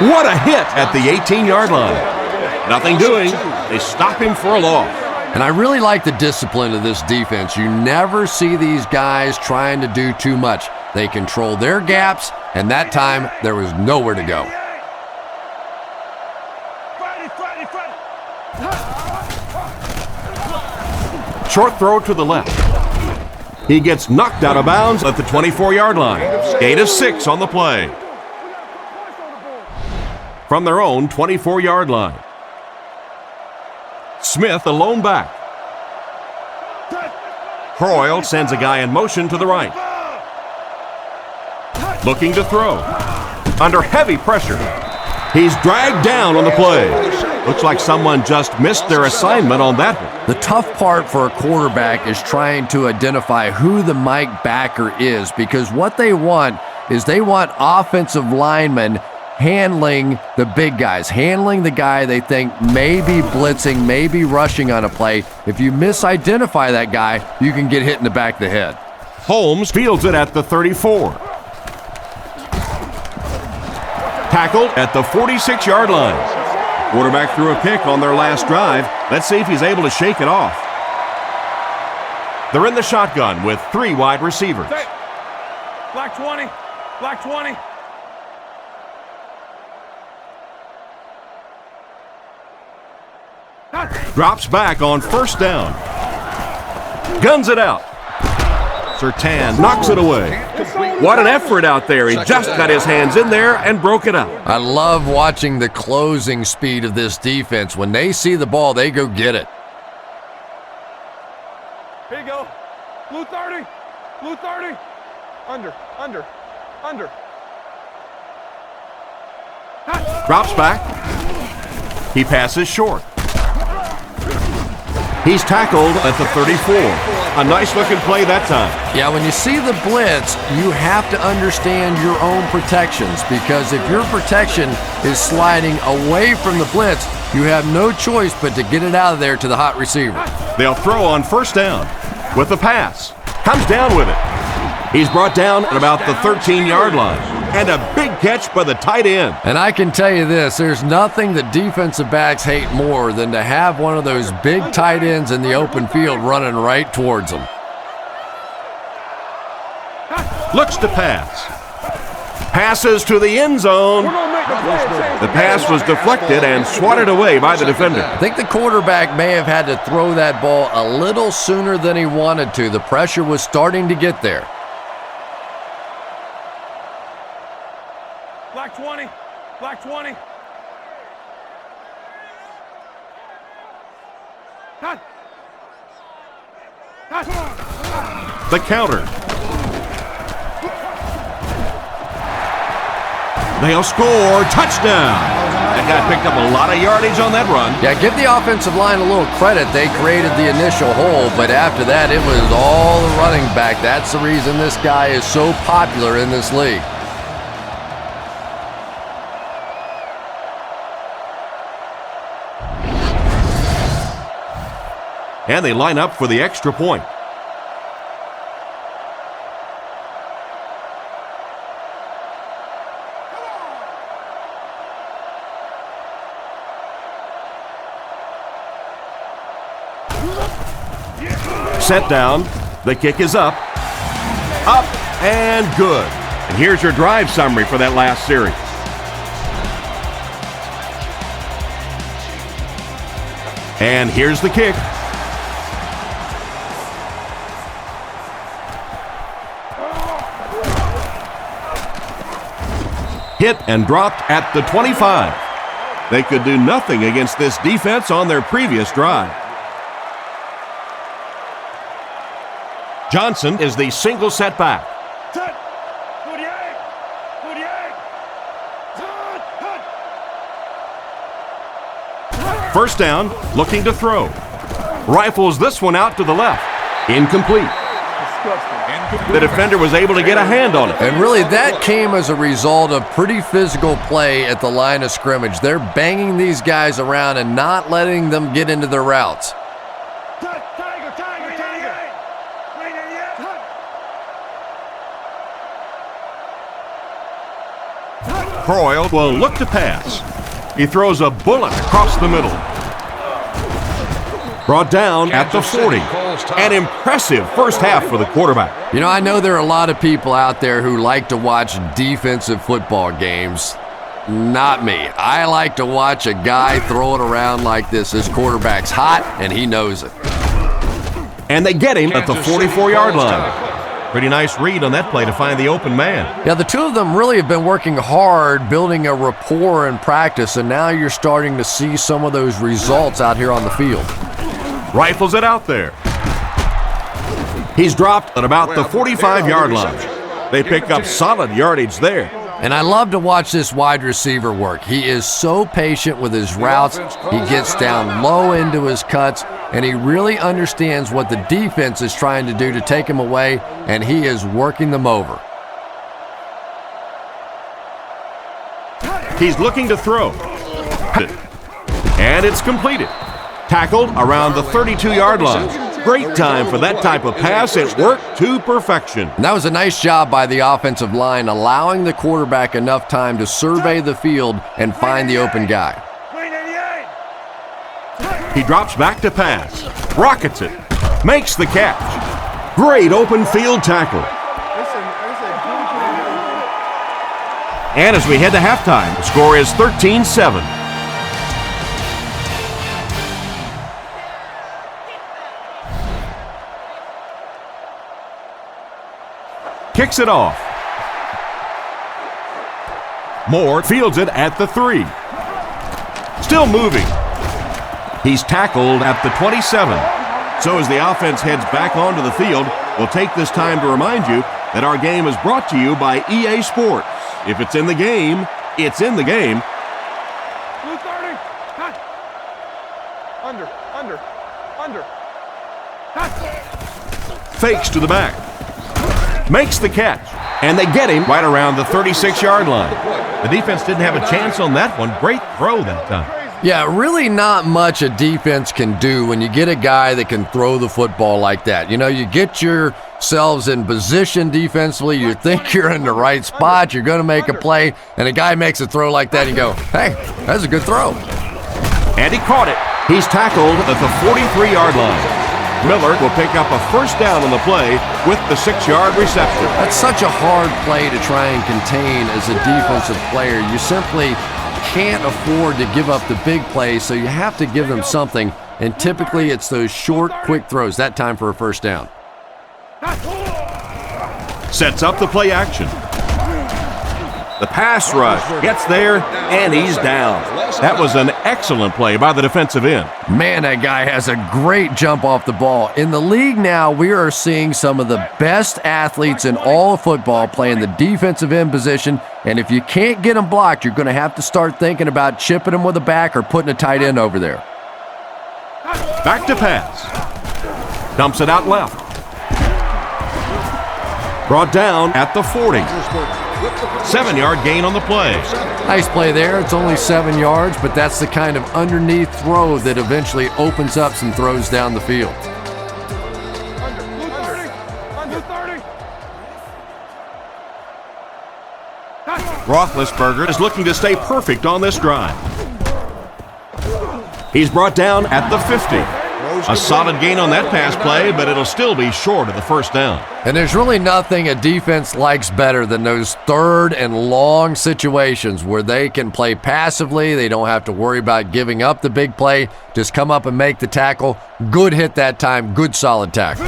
What a hit at the 18-yard line. Nothing doing. They stop him for a loss. And I really like the discipline of this defense. You never see these guys trying to do too much. They control their gaps, and that time there was nowhere to go. Short throw to the left. He gets knocked out of bounds at the 24-yard line. Gain of 6 on the play. From their own 24-yard line. Smith alone back. Croyle sends a guy in motion to the right. Looking to throw. Under heavy pressure. He's dragged down on the play. Looks like someone just missed their assignment on that one. The tough part for a quarterback is trying to identify who the Mike backer is, because what they want is they want offensive linemen handling the big guys, handling the guy they think may be blitzing, may be rushing on a play. If you misidentify that guy, you can get hit in the back of the head. Holmes fields it at the 34. Tackled at the 46-yard line. Quarterback threw a pick on their last drive. Let's see if he's able to shake it off. They're in the shotgun with 3 wide receivers. Black 20. Black 20. Drops back on first down. Guns it out. Surtain knocks it away. What an effort out there. He just got his hands in there and broke it up. I love watching the closing speed of this defense. When they see the ball, they go get it. Here you go. Blue 30. Blue 30. Under. Drops back. He passes short. He's tackled at the 34. A nice-looking play that time. Yeah, when you see the blitz, you have to understand your own protections, because if your protection is sliding away from the blitz, you have no choice but to get it out of there to the hot receiver. They'll throw on first down with the pass. Comes down with it. He's brought down at about the 13-yard line. And a big catch by the tight end. And I can tell you this, there's nothing that defensive backs hate more than to have one of those big tight ends in the open field running right towards them. Looks to pass. Passes to the end zone. The pass was deflected and swatted away by the defender. I think the quarterback may have had to throw that ball a little sooner than he wanted to. The pressure was starting to get there. Black 20. Black 20. Cut. Cut. The counter. They'll score. Touchdown. That guy picked up a lot of yardage on that run. Yeah, give the offensive line a little credit. They created the initial hole, but after that, it was all the running back. That's the reason this guy is so popular in this league. And they line up for the extra point. Set down. The kick is up. Up and good. And here's your drive summary for that last series. And here's the kick. Hit and dropped at the 25. They could do nothing against this defense on their previous drive. Johnson is the single setback. First down, looking to throw. Rifles this one out to the left. Incomplete. The defender was able to get a hand on it. And really, that came as a result of pretty physical play at the line of scrimmage. They're banging these guys around and not letting them get into their routes. Croyle will look to pass. He throws a bullet across the middle. Brought down at the 40. An impressive first half for the quarterback. You know, I know there are a lot of people out there who like to watch defensive football games. Not me. I like to watch a guy throw it around like this. His quarterback's hot, and he knows it. And they get him at the 44-yard line. Pretty nice read on that play to find the open man. Yeah, the two of them really have been working hard, building a rapport in practice, and now you're starting to see some of those results out here on the field. Rifles it out there. He's dropped at about the 45-yard line. They pick up solid yardage there. And I love to watch this wide receiver work. He is so patient with his routes. He gets down low into his cuts, and he really understands what the defense is trying to do to take him away, and he is working them over. He's looking to throw. And it's completed. Tackled around the 32-yard line. Great time for that type of pass. It worked to perfection. And that was a nice job by the offensive line, allowing the quarterback enough time to survey the field and find the open guy. He drops back to pass. Rockets it. Makes the catch. Great open field tackle. And as we head to halftime, the score is 13-7. Kicks it off. Moore fields it at the 3. Still moving. He's tackled at the 27. So as the offense heads back onto the field, we'll take this time to remind you that our game is brought to you by EA Sports. If it's in the game, it's in the game. Blue 30. Cut. Under. Cut. Fakes to the back. Makes the catch. And they get him right around the 36-yard line. The defense didn't have a chance on that one. Great throw that time. Yeah, really not much a defense can do when you get a guy that can throw the football like that. You know, you get yourselves in position defensively, you think you're in the right spot, you're going to make a play, and a guy makes a throw like that, and you go, hey, that's a good throw. And he caught it. He's tackled at the 43-yard line. Miller will pick up a first down on the play with the 6-yard reception. That's such a hard play to try and contain as a defensive player. You simply can't afford to give up the big plays, so you have to give them something, and typically it's those short, quick throws, that time for a first down. Sets up the play action. The pass rush gets there, and he's down. That was an excellent play by the defensive end. Man, that guy has a great jump off the ball. In the league now, we are seeing some of the best athletes in all of football playing the defensive end position, and if you can't get them blocked, you're going to have to start thinking about chipping them with a back or putting a tight end over there. Back to pass. Dumps it out left. Brought down at the 40. 7-yard gain on the play. Nice play there. It's only 7 yards, but that's the kind of underneath throw that eventually opens up some throws down the field. Under 30. Roethlisberger is looking to stay perfect on this drive. He's brought down at the 50. A solid gain on that pass play, but it'll still be short of the first down. And there's really nothing a defense likes better than those third and long situations where they can play passively. They don't have to worry about giving up the big play. Just come up and make the tackle. Good hit that time. Good solid tackle.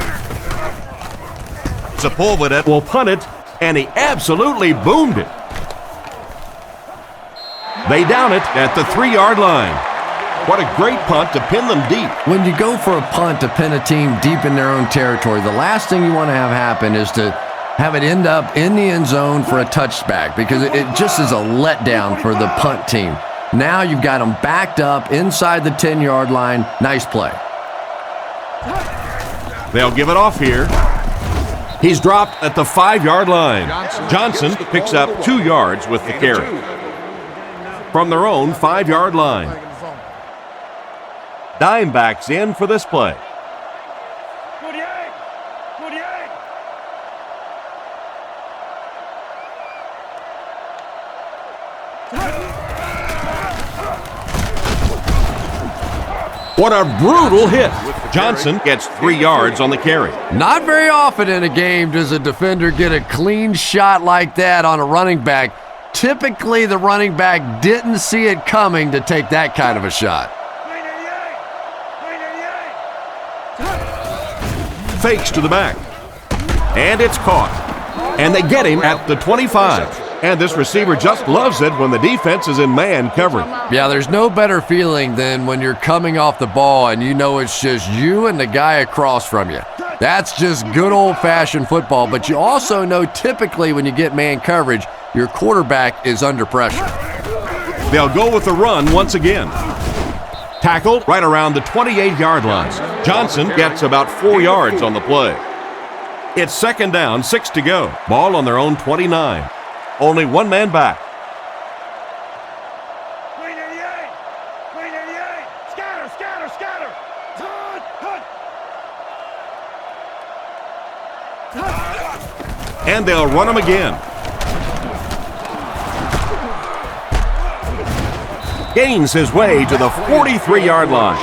Sepulveda will punt it, and he absolutely boomed it. They down it at the 3-yard line. What a great punt to pin them deep. When you go for a punt to pin a team deep in their own territory, the last thing you want to have happen is to have it end up in the end zone for a touchback, because it just is a letdown for the punt team. Now you've got them backed up inside the 10-yard line. Nice play. They'll give it off here. He's dropped at the 5-yard line. Johnson picks up 2 yards with the carry. From their own 5-yard line. Dimebacks in for this play. 48. 48. What a brutal hit. Johnson gets 3 yards on the carry. Not very often in a game does a defender get a clean shot like that on a running back. Typically, the running back didn't see it coming to take that kind of a shot. Fakes to the back. And it's caught. And they get him at the 25. And this receiver just loves it when the defense is in man coverage. Yeah, there's no better feeling than when you're coming off the ball and you know it's just you and the guy across from you. That's just good old-fashioned football. But you also know typically when you get man coverage, your quarterback is under pressure. They'll go with the run once again. Tackled right around the 28-yard line. Johnson gets about 4 yards on the play. It's 2nd down, 6 to go. Ball on their own 29. Only one man back. Clean 88. Clean 88. Scatter, scatter, scatter. Hunt. And they'll run him again. Gains his way to the 43-yard line.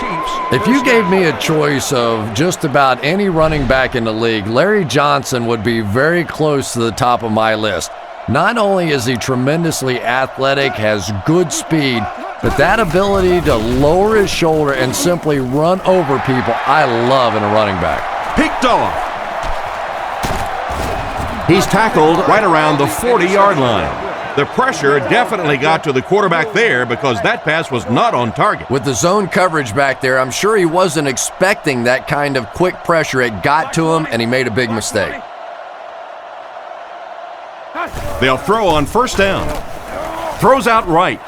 If you gave me a choice of just about any running back in the league, Larry Johnson would be very close to the top of my list. Not only is he tremendously athletic, has good speed, but that ability to lower his shoulder and simply run over people, I love in a running back. Picked off. He's tackled right around the 40-yard line. The pressure definitely got to the quarterback there because that pass was not on target. With the zone coverage back there, I'm sure he wasn't expecting that kind of quick pressure. It got to him, and he made a big mistake. They'll throw on first down. Throws out right.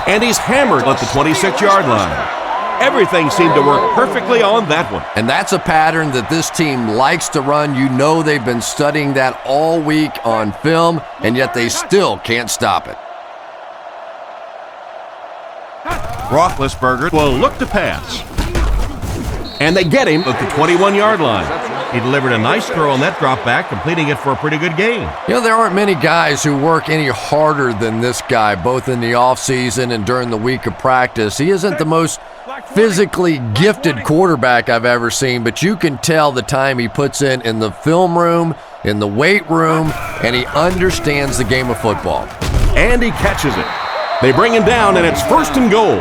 And he's hammered at the 26-yard line. Everything seemed to work perfectly on that one. And that's a pattern that this team likes to run. You know they've been studying that all week on film, and yet they still can't stop it. Roethlisberger will look to pass. And they get him at the 21-yard line. He delivered a nice throw on that drop back, completing it for a pretty good gain. You know, there aren't many guys who work any harder than this guy, both in the offseason and during the week of practice. He isn't the most physically gifted quarterback I've ever seen, but you can tell the time he puts in the film room, in the weight room, and he understands the game of football. And he catches it. They bring him down, and it's 1st and goal.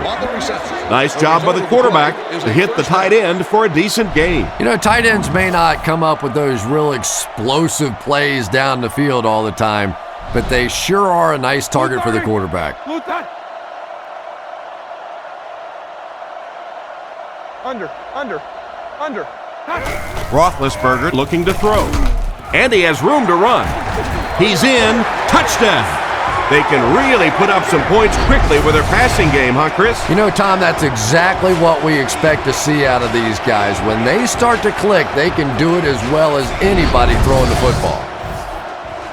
Nice job by the quarterback to hit the tight end for a decent gain. You know, tight ends may not come up with those real explosive plays down the field all the time, but they sure are a nice target for the quarterback. Under. Roethlisberger looking to throw. And he has room to run. He's in. Touchdown. They can really put up some points quickly with their passing game, huh, Chris? You know, Tom, that's exactly what we expect to see out of these guys. When they start to click, they can do it as well as anybody throwing the football.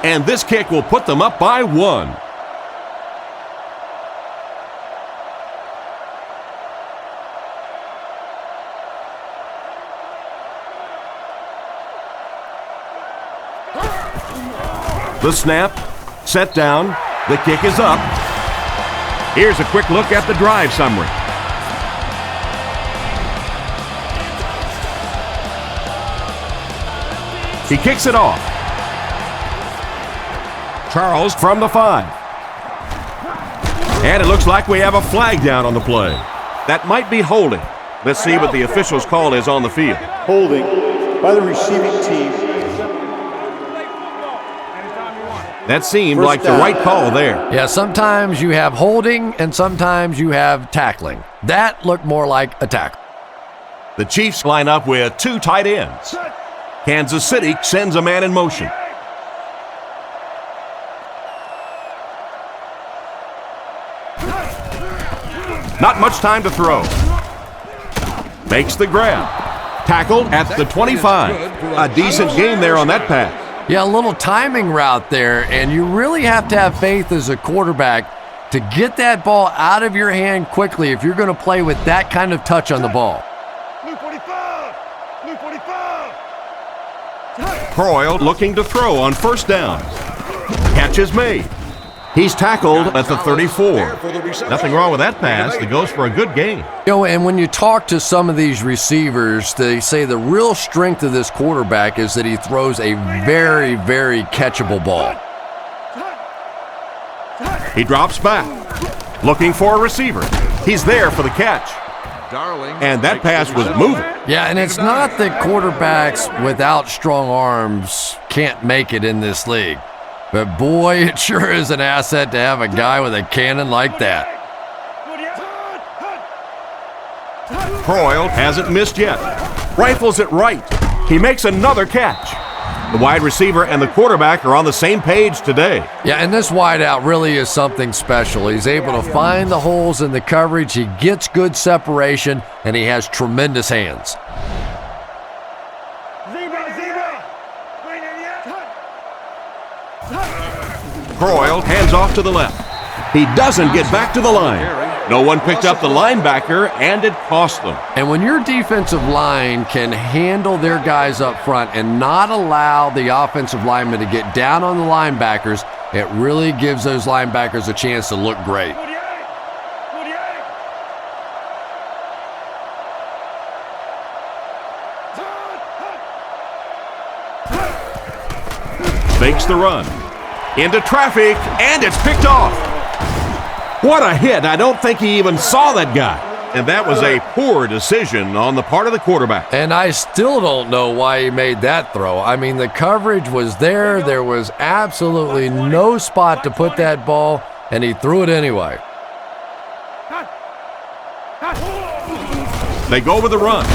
And this kick will put them up by 1. The snap, set down. The kick is up. Here's a quick look at the drive summary. He kicks it off. Charles from the 5. And it looks like we have a flag down on the play. That might be holding. Let's see what the official's call is on the field. Holding by the receiving team. That seemed like the right call there. Yeah, sometimes you have holding and sometimes you have tackling. That looked more like a tackle. The Chiefs line up with 2 tight ends. Kansas City sends a man in motion. Not much time to throw. Makes the grab. Tackled at the 25. A decent gain there on that pass. Yeah, a little timing route there, and you really have to have faith as a quarterback to get that ball out of your hand quickly if you're going to play with that kind of touch on the ball. Croyle looking to throw on 1st down. Catch is made. He's tackled at the 34. Nothing wrong with that pass. It goes for a good gain. You know, and when you talk to some of these receivers, they say the real strength of this quarterback is that he throws a very, very catchable ball. He drops back, looking for a receiver. He's there for the catch. And that pass was moving. Yeah, and it's not that quarterbacks without strong arms can't make it in this league. But boy, it sure is an asset to have a guy with a cannon like that. Croyle hasn't missed yet. Rifles it right. He makes another catch. The wide receiver and the quarterback are on the same page today. Yeah, and this wideout really is something special. He's able to find the holes in the coverage. He gets good separation, and he has tremendous hands. Croyle hands off to the left. He doesn't get back to the line. No one picked up the linebacker, and it cost them. And when your defensive line can handle their guys up front and not allow the offensive linemen to get down on the linebackers, it really gives those linebackers a chance to look great. Fakes the run. Into traffic, and it's picked off. What a hit. I don't think he even saw that guy. And that was a poor decision on the part of the quarterback. And I still don't know why he made that throw. I mean, the coverage was there. There was absolutely no spot to put that ball, and he threw it anyway. They go with the run.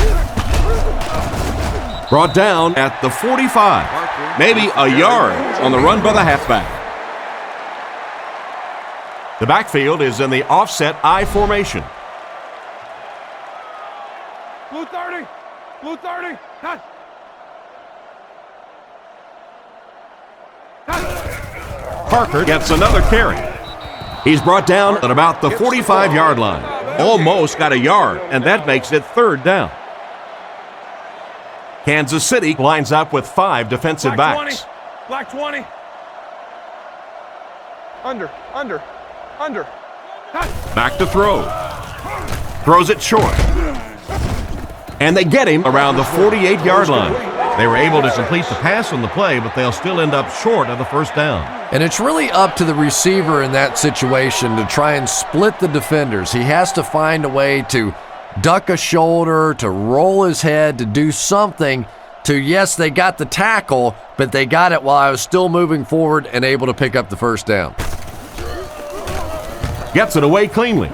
Brought down at the 45. Maybe a yard on the run by the halfback. The backfield is in the offset I formation. 30. Blue 30. Cut. Parker gets another carry. He's brought down at about the 45-yard line. Almost got a yard, and that makes it 3rd down. Kansas City lines up with 5 defensive Black backs. 20. Black 20. Under. Cut. Back to throw. Throws it short. And they get him around the 48-yard line. They were able to complete the pass on the play, but they'll still end up short of the 1st down. And it's really up to the receiver in that situation to try and split the defenders. He has to find a way to duck a shoulder, to roll his head, to do something to, yes, they got the tackle, but they got it while I was still moving forward and able to pick up the 1st down. Gets it away cleanly.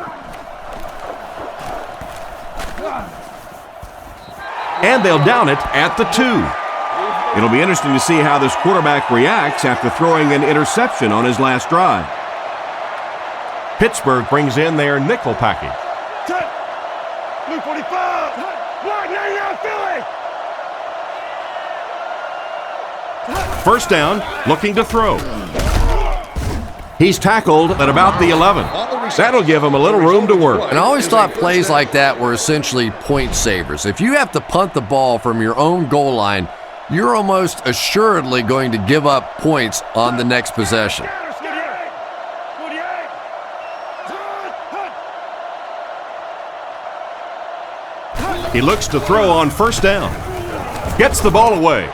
And they'll down it at the 2. It'll be interesting to see how this quarterback reacts after throwing an interception on his last drive. Pittsburgh brings in their nickel package. Blue 45. Black 99 Philly. 1st down, looking to throw. He's tackled at about the 11. That'll give him a little room to work. And I always thought plays like that were essentially point savers. If you have to punt the ball from your own goal line, you're almost assuredly going to give up points on the next possession. He looks to throw on 1st down. Gets the ball away.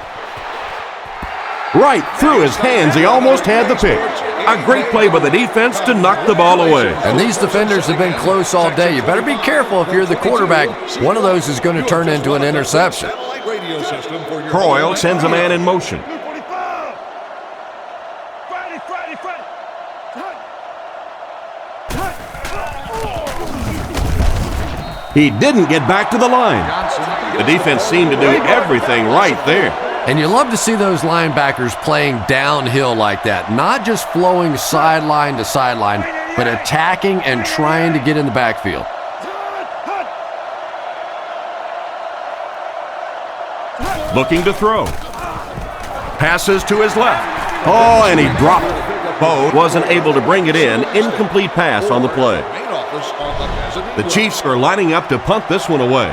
Right through his hands, he almost had the pick. A great play by the defense to knock the ball away. And these defenders have been close all day. You better be careful if you're the quarterback. One of those is going to turn into an interception. Croyle sends a man in motion. He didn't get back to the line. The defense seemed to do everything right there. And you love to see those linebackers playing downhill like that, not just flowing sideline to sideline, but attacking and trying to get in the backfield. Looking to throw. Passes to his left. Oh, and he dropped it. Bo wasn't able to bring it in. Incomplete pass on the play. The Chiefs are lining up to punt this one away.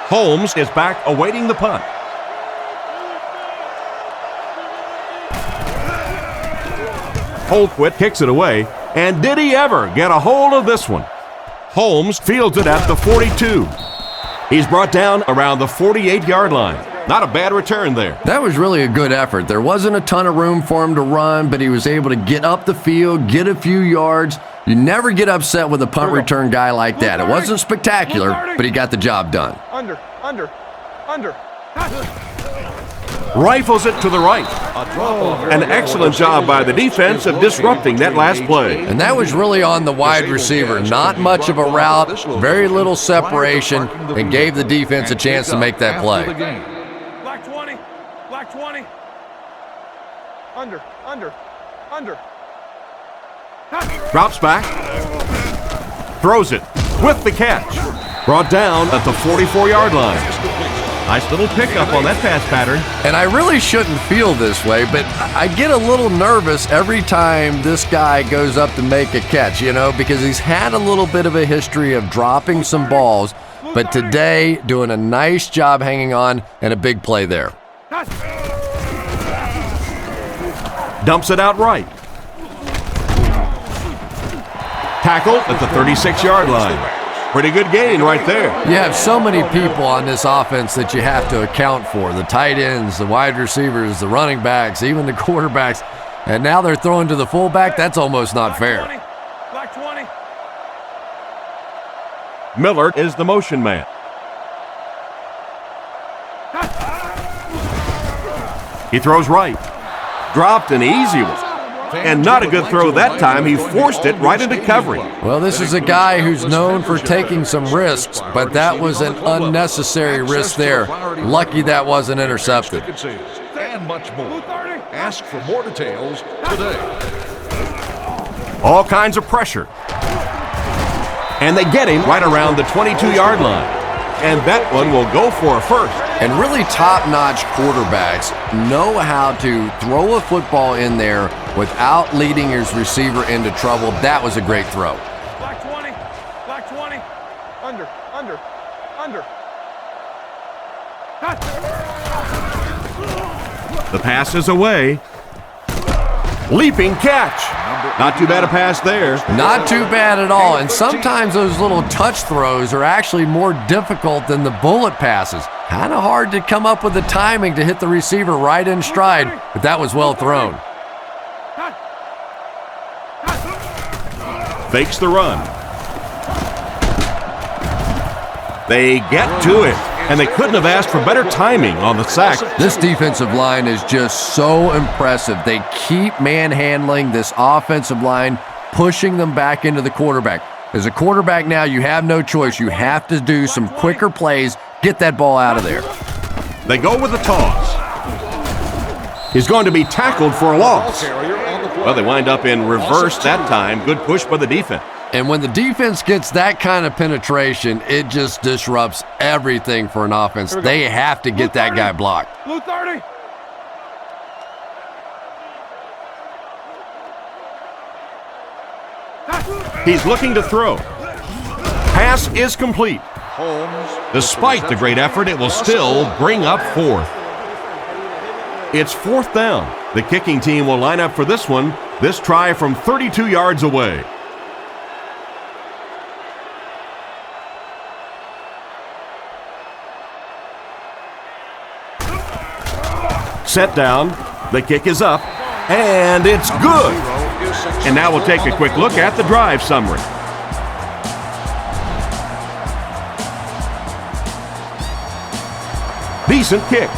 Holmes is back awaiting the punt. Holquist kicks it away, and did he ever get a hold of this one? Holmes fields it at the 42. He's brought down around the 48-yard line. Not a bad return there. That was really a good effort. There wasn't a ton of room for him to run, but he was able to get up the field, get a few yards. You never get upset with a punt return guy like that. It wasn't spectacular, but he got the job done. Under. Rifles it to the right. An excellent job by the defense of disrupting that last play. And that was really on the wide receiver. Not much of a route, very little separation, and gave the defense a chance to make that play. Black 20. Black 20. Under. Drops back. Throws it with the catch. Brought down at the 44-yard line. Nice little pickup on that pass pattern. And I really shouldn't feel this way, but I get a little nervous every time this guy goes up to make a catch, because he's had a little bit of a history of dropping some balls, but today doing a nice job hanging on and a big play there. Dumps it out right. Tackle at the 36-yard line. Pretty good gain right there. You have so many people on this offense that you have to account for. The tight ends, the wide receivers, the running backs, even the quarterbacks. And now they're throwing to the fullback. That's almost not fair. Black 20. Miller is the motion man. He throws right. Dropped an easy one. And not a good throw that time. He forced it right into coverage. Well, this is a guy who's known for taking some risks, but that was an unnecessary risk there. Lucky that wasn't intercepted. And much more. Ask for more details today. All kinds of pressure. And they get him right around the 22-yard line. and that one will go for a first. And really top-notch quarterbacks know how to throw a football in there without leading his receiver into trouble. That was a great throw. Black 20. Black 20. Under. The pass is away. Leaping catch. Not too bad a pass there. Not too bad at all. And sometimes those little touch throws are actually more difficult than the bullet passes. Kind of hard to come up with the timing to hit the receiver right in stride, but that was well thrown. Fakes the run. They get to it, and they couldn't have asked for better timing on the sack. This defensive line is just so impressive. They keep manhandling this offensive line, pushing them back into the quarterback. As a quarterback now, you have no choice. You have to do some quicker plays, get that ball out of there. They go with the toss. He's going to be tackled for a loss. Well, they wind up in reverse that time. Good push by the defense. And when the defense gets that kind of penetration, it just disrupts everything for an offense. They have to get that guy blocked. Blue 30. He's looking to throw. Pass is complete. Despite the great effort, it will still bring up fourth. It's fourth down. The kicking team will line up for this one. This try from 32 yards away. Set down. The kick is up. And it's good. And now we'll take a quick look at the drive summary. Decent kick.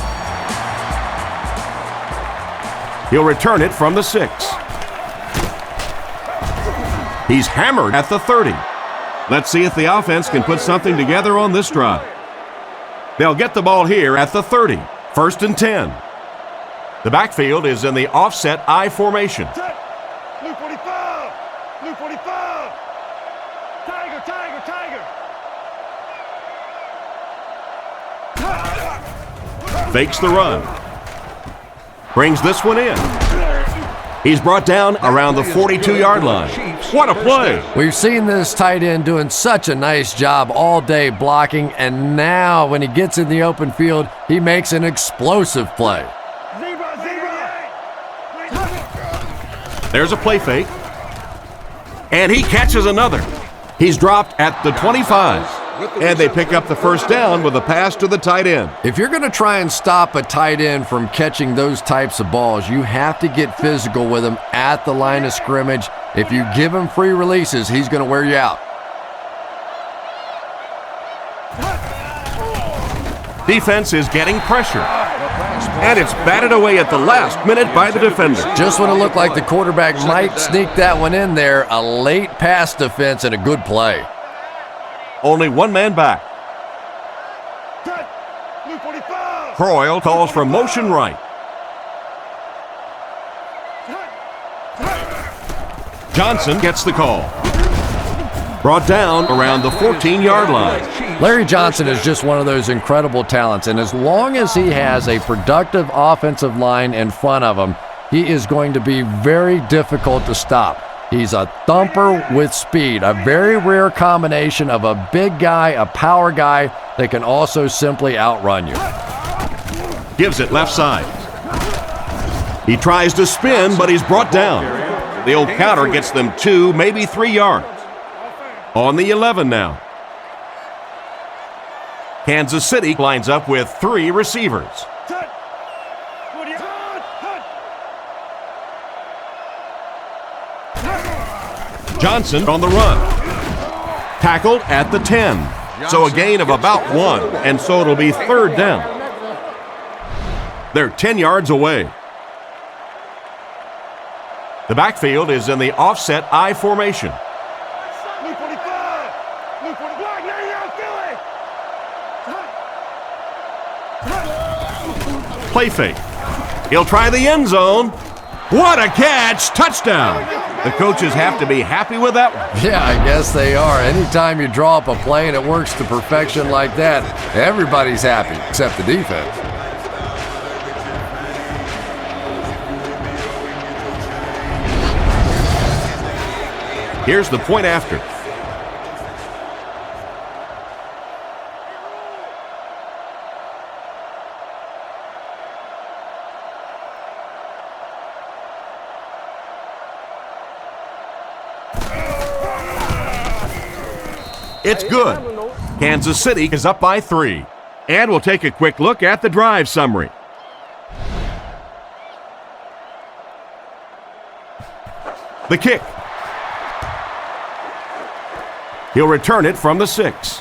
He'll return it from the 6. He's hammered at the 30. Let's see if the offense can put something together on this drive. They'll get the ball here at the 30. 1st and 10. The backfield is in the offset I formation. Blue 45. Blue 45. Tiger, tiger, tiger. Fakes the run. Brings this one in. He's brought down around the 42-yard line. What a play. We've seen this tight end doing such a nice job all day blocking, and now when he gets in the open field, he makes an explosive play. There's a play fake. And he catches another. He's dropped at the 25. And they pick up the first down with a pass to the tight end. If you're going to try and stop a tight end from catching those types of balls, you have to get physical with him at the line of scrimmage. If you give him free releases, he's going to wear you out. Defense is getting pressure. And it's batted away at the last minute by the defender. Just when it looked like the quarterback might sneak that one in there, a late pass defense and a good play. Only one man back. Croyle calls for motion right. Johnson gets the call. Brought down around the 14-yard line. Larry Johnson is just one of those incredible talents, and as long as he has a productive offensive line in front of him, he is going to be very difficult to stop. He's a thumper with speed, a very rare combination of a big guy, a power guy that can also simply outrun you. Gives it left side. He tries to spin, but he's brought down. The old counter gets them 2, maybe 3 yards. On the 11 now. Kansas City lines up with 3 receivers. Johnson on the run. Tackled at the 10. So a gain of about 1, and so it'll be 3rd down. They're 10 yards away. The backfield is in the offset I formation. Play fake. He'll try the end zone. What a catch! Touchdown! The coaches have to be happy with that one. Yeah, I guess they are. Anytime you draw up a play and it works to perfection like that, everybody's happy except the defense. Here's the point after. It's good. Kansas City is up by 3. And we'll take a quick look at the drive summary. The kick. He'll return it from the 6.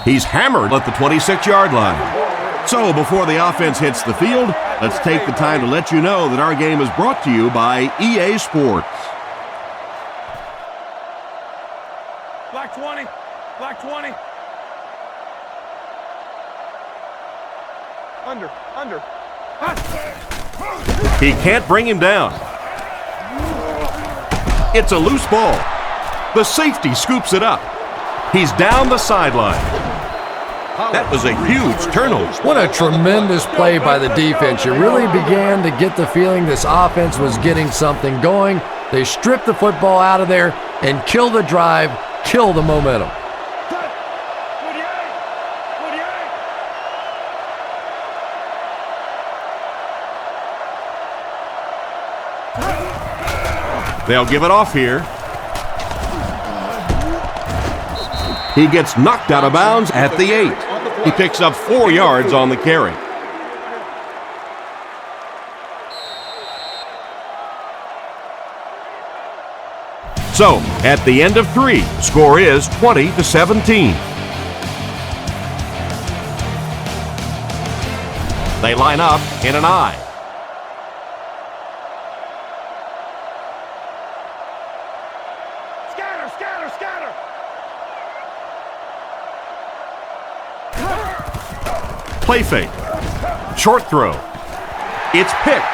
He's hammered at the 26-yard line. So before the offense hits the field, let's take the time to let you know that our game is brought to you by EA Sports. Black 20. Black 20. Under. He can't bring him down. It's a loose ball. The safety scoops it up. He's down the sideline. That was a huge turnover. What a tremendous play by the defense. You really began to get the feeling this offense was getting something going. They stripped the football out of there and kill the drive, kill the momentum. They'll give it off here. He gets knocked out of bounds at the 8. He picks up 4 yards on the carry. So, at the end of 3, score is 20-17. They line up in an I. Scatter. Play fake. Short throw. It's picked.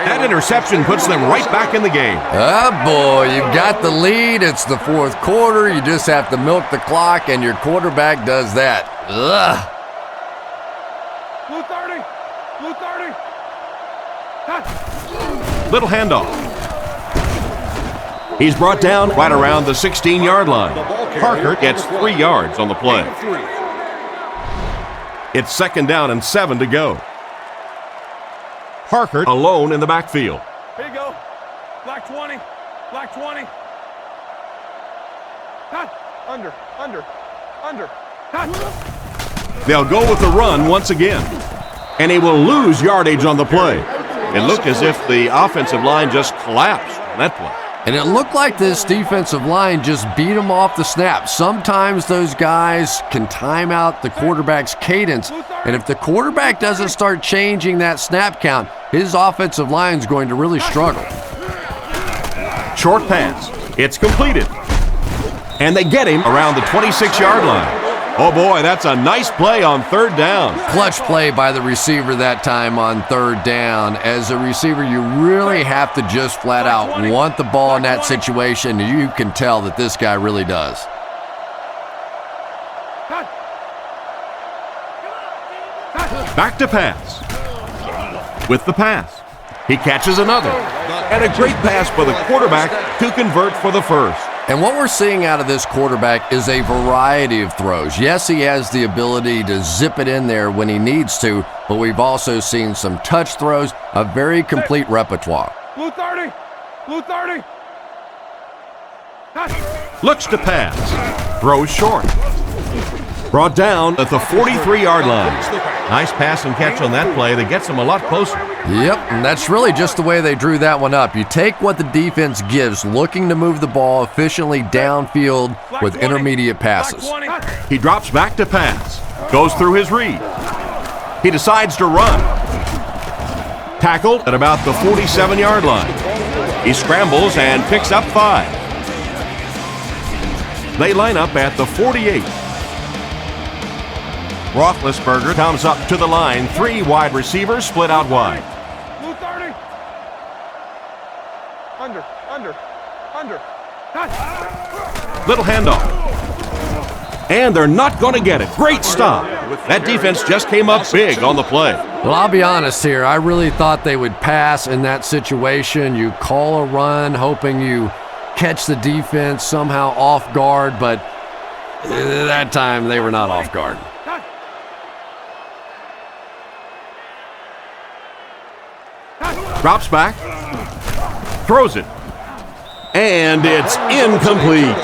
That interception puts them right back in the game. Oh boy, you've got the lead. It's the 4th quarter. You just have to milk the clock, and your quarterback does that. Ugh. Blue 30. Blue 30. Little handoff. He's brought down right around the 16-yard line. Parker gets 3 yards on the play. It's 2nd down and 7 to go. Parker alone in the backfield. Here you go. Black 20. Black 20. Under. They'll go with the run once again. And he will lose yardage on the play. It looked as if the offensive line just collapsed on that play. And it looked like this defensive line just beat him off the snap. Sometimes those guys can time out the quarterback's cadence. And if the quarterback doesn't start changing that snap count, his offensive line is going to really struggle. Short pass. It's completed. And they get him around the 26-yard line. Oh boy, that's a nice play on 3rd down. Clutch play by the receiver that time on 3rd down. As a receiver, you really have to just flat out want the ball in that situation. You can tell that this guy really does. Back to pass. With the pass. He catches another. And a great pass for the quarterback to convert for the first. And what we're seeing out of this quarterback is a variety of throws. Yes, he has the ability to zip it in there when he needs to, but we've also seen some touch throws, a very complete repertoire. Blue 30. Blue 30. Looks to pass. Throws short. Brought down at the 43-yard line. Nice pass and catch on that play that gets them a lot closer. Yep, and that's really just the way they drew that one up. You take what the defense gives, looking to move the ball efficiently downfield with intermediate passes. He drops back to pass. Goes through his read. He decides to run. Tackled at about the 47-yard line. He scrambles and picks up 5. They line up at the 48. Roethlisberger comes up to the line. 3 wide receivers split out wide. Under. Little handoff. And they're not going to get it. Great stop. That defense just came up big on the play. Well, I'll be honest here. I really thought they would pass in that situation. You call a run, hoping you catch the defense somehow off guard, but that time they were not off guard. Drops back. Throws it. And it's incomplete.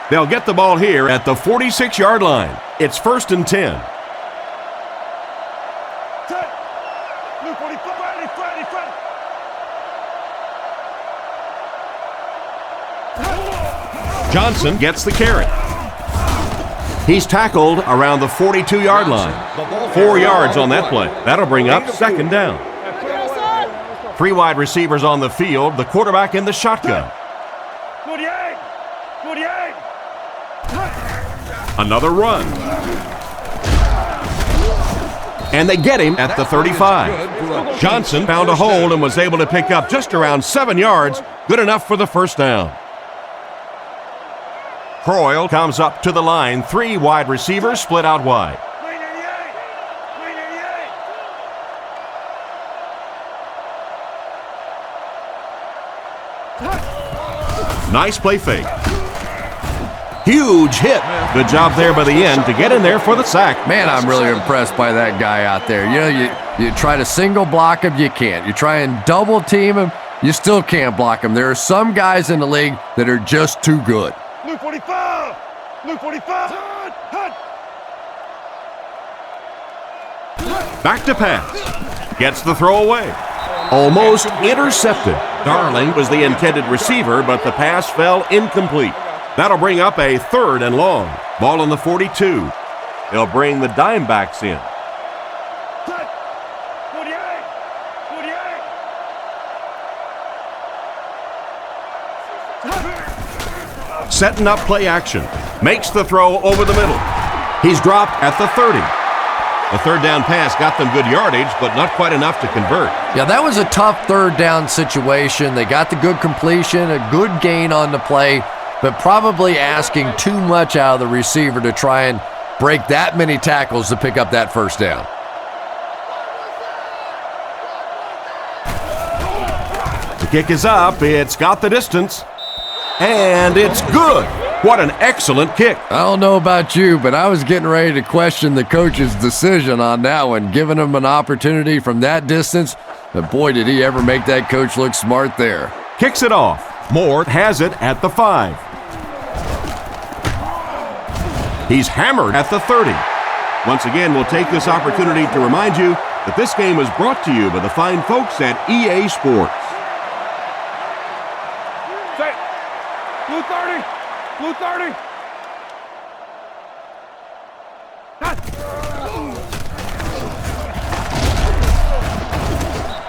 They'll get the ball here at the 46-yard line. It's 1st and 10. Johnson gets the carry. He's tackled around the 42-yard line. 4 yards on that play. That'll bring up 2nd down. 3 wide receivers on the field, the quarterback in the shotgun. Another run. And they get him at the 35. Johnson found a hole and was able to pick up just around 7 yards, good enough for the 1st down. Croyle comes up to the line. 3 wide receivers split out wide. Nice play fake. Huge hit. Good job there by the end to get in there for the sack. Man, I'm really impressed by that guy out there. You know, you try to single block him, you can't. You try and double team him, you still can't block him. There are some guys in the league that are just too good. Blue 45! Blue 45! Back to pass. Gets the throw away. Almost intercepted. Darling was the intended receiver, but the pass fell incomplete. That'll bring up a 3rd and long. Ball on the 42. They'll bring the dime backs in. 48. Setting up play action. Makes the throw over the middle. He's dropped at the 30. The 3rd down pass got them good yardage, but not quite enough to convert. Yeah, that was a tough 3rd down situation. They got the good completion, a good gain on the play, but probably asking too much out of the receiver to try and break that many tackles to pick up that 1st down. The kick is up. It's got the distance. And it's good. What an excellent kick. I don't know about you, but I was getting ready to question the coach's decision on that one, giving him an opportunity from that distance. But boy, did he ever make that coach look smart there. Kicks it off. Moore has it at the 5. He's hammered at the 30. Once again, we'll take this opportunity to remind you that this game is brought to you by the fine folks at EA Sports. Blue 30! Blue 30!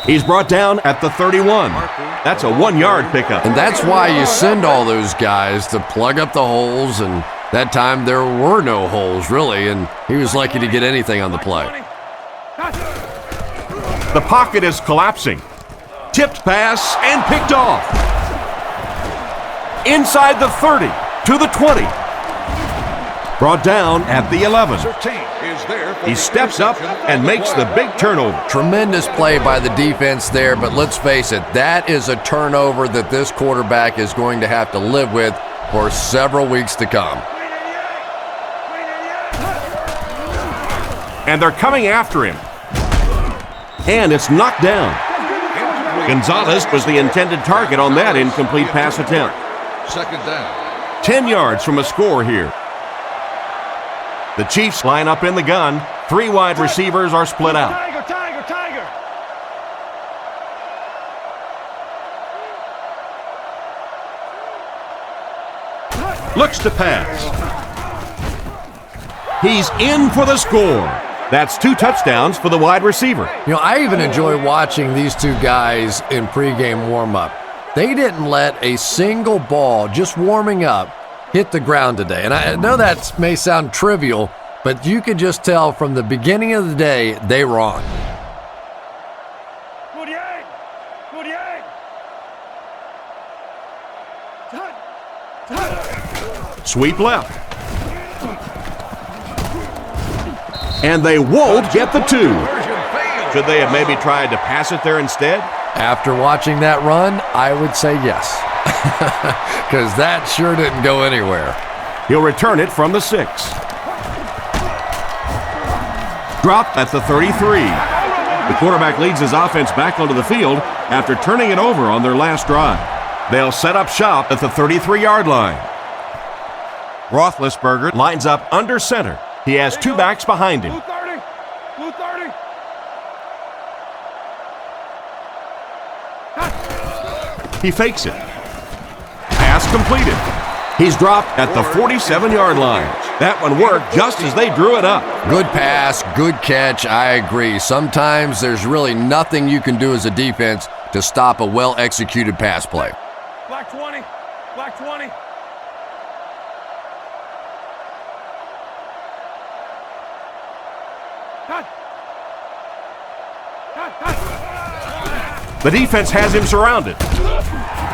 He's brought down at the 31. That's a 1-yard pickup. And that's why you send all those guys to plug up the holes, and that time there were no holes, really, and he was lucky to get anything on the play. The pocket is collapsing. Tipped pass and picked off. Inside the 30 to the 20. Brought down at the 11. He steps up and makes the big turnover. Tremendous play by the defense there, but let's face it, that is a turnover that this quarterback is going to have to live with for several weeks to come. And they're coming after him. And it's knocked down. Gonzalez was the intended target on that incomplete pass attempt. 2nd down. 10 yards from a score here. The Chiefs line up in the gun. 3 wide receivers are split out. Tiger! Looks to pass. He's in for the score. That's 2 touchdowns for the wide receiver. You know, I even enjoy watching these two guys in pregame warm-up. They didn't let a single ball, just warming up, hit the ground today. And I know that may sound trivial, but you could just tell from the beginning of the day they were on. Sweep left. And they won't get the 2. Should they have maybe tried to pass it there instead? After watching that run, I would say yes. Because that sure didn't go anywhere. He'll return it from the 6. Dropped at the 33. The quarterback leads his offense back onto the field after turning it over on their last drive. They'll set up shop at the 33-yard line. Roethlisberger lines up under center. He has 2 backs behind him. Blue 30. Blue 30. He fakes it. Pass completed. He's dropped at the 47-yard line. That one worked just as they drew it up. Good pass, good catch, I agree. Sometimes there's really nothing you can do as a defense to stop a well-executed pass play. Black 20. Black 20. The defense has him surrounded.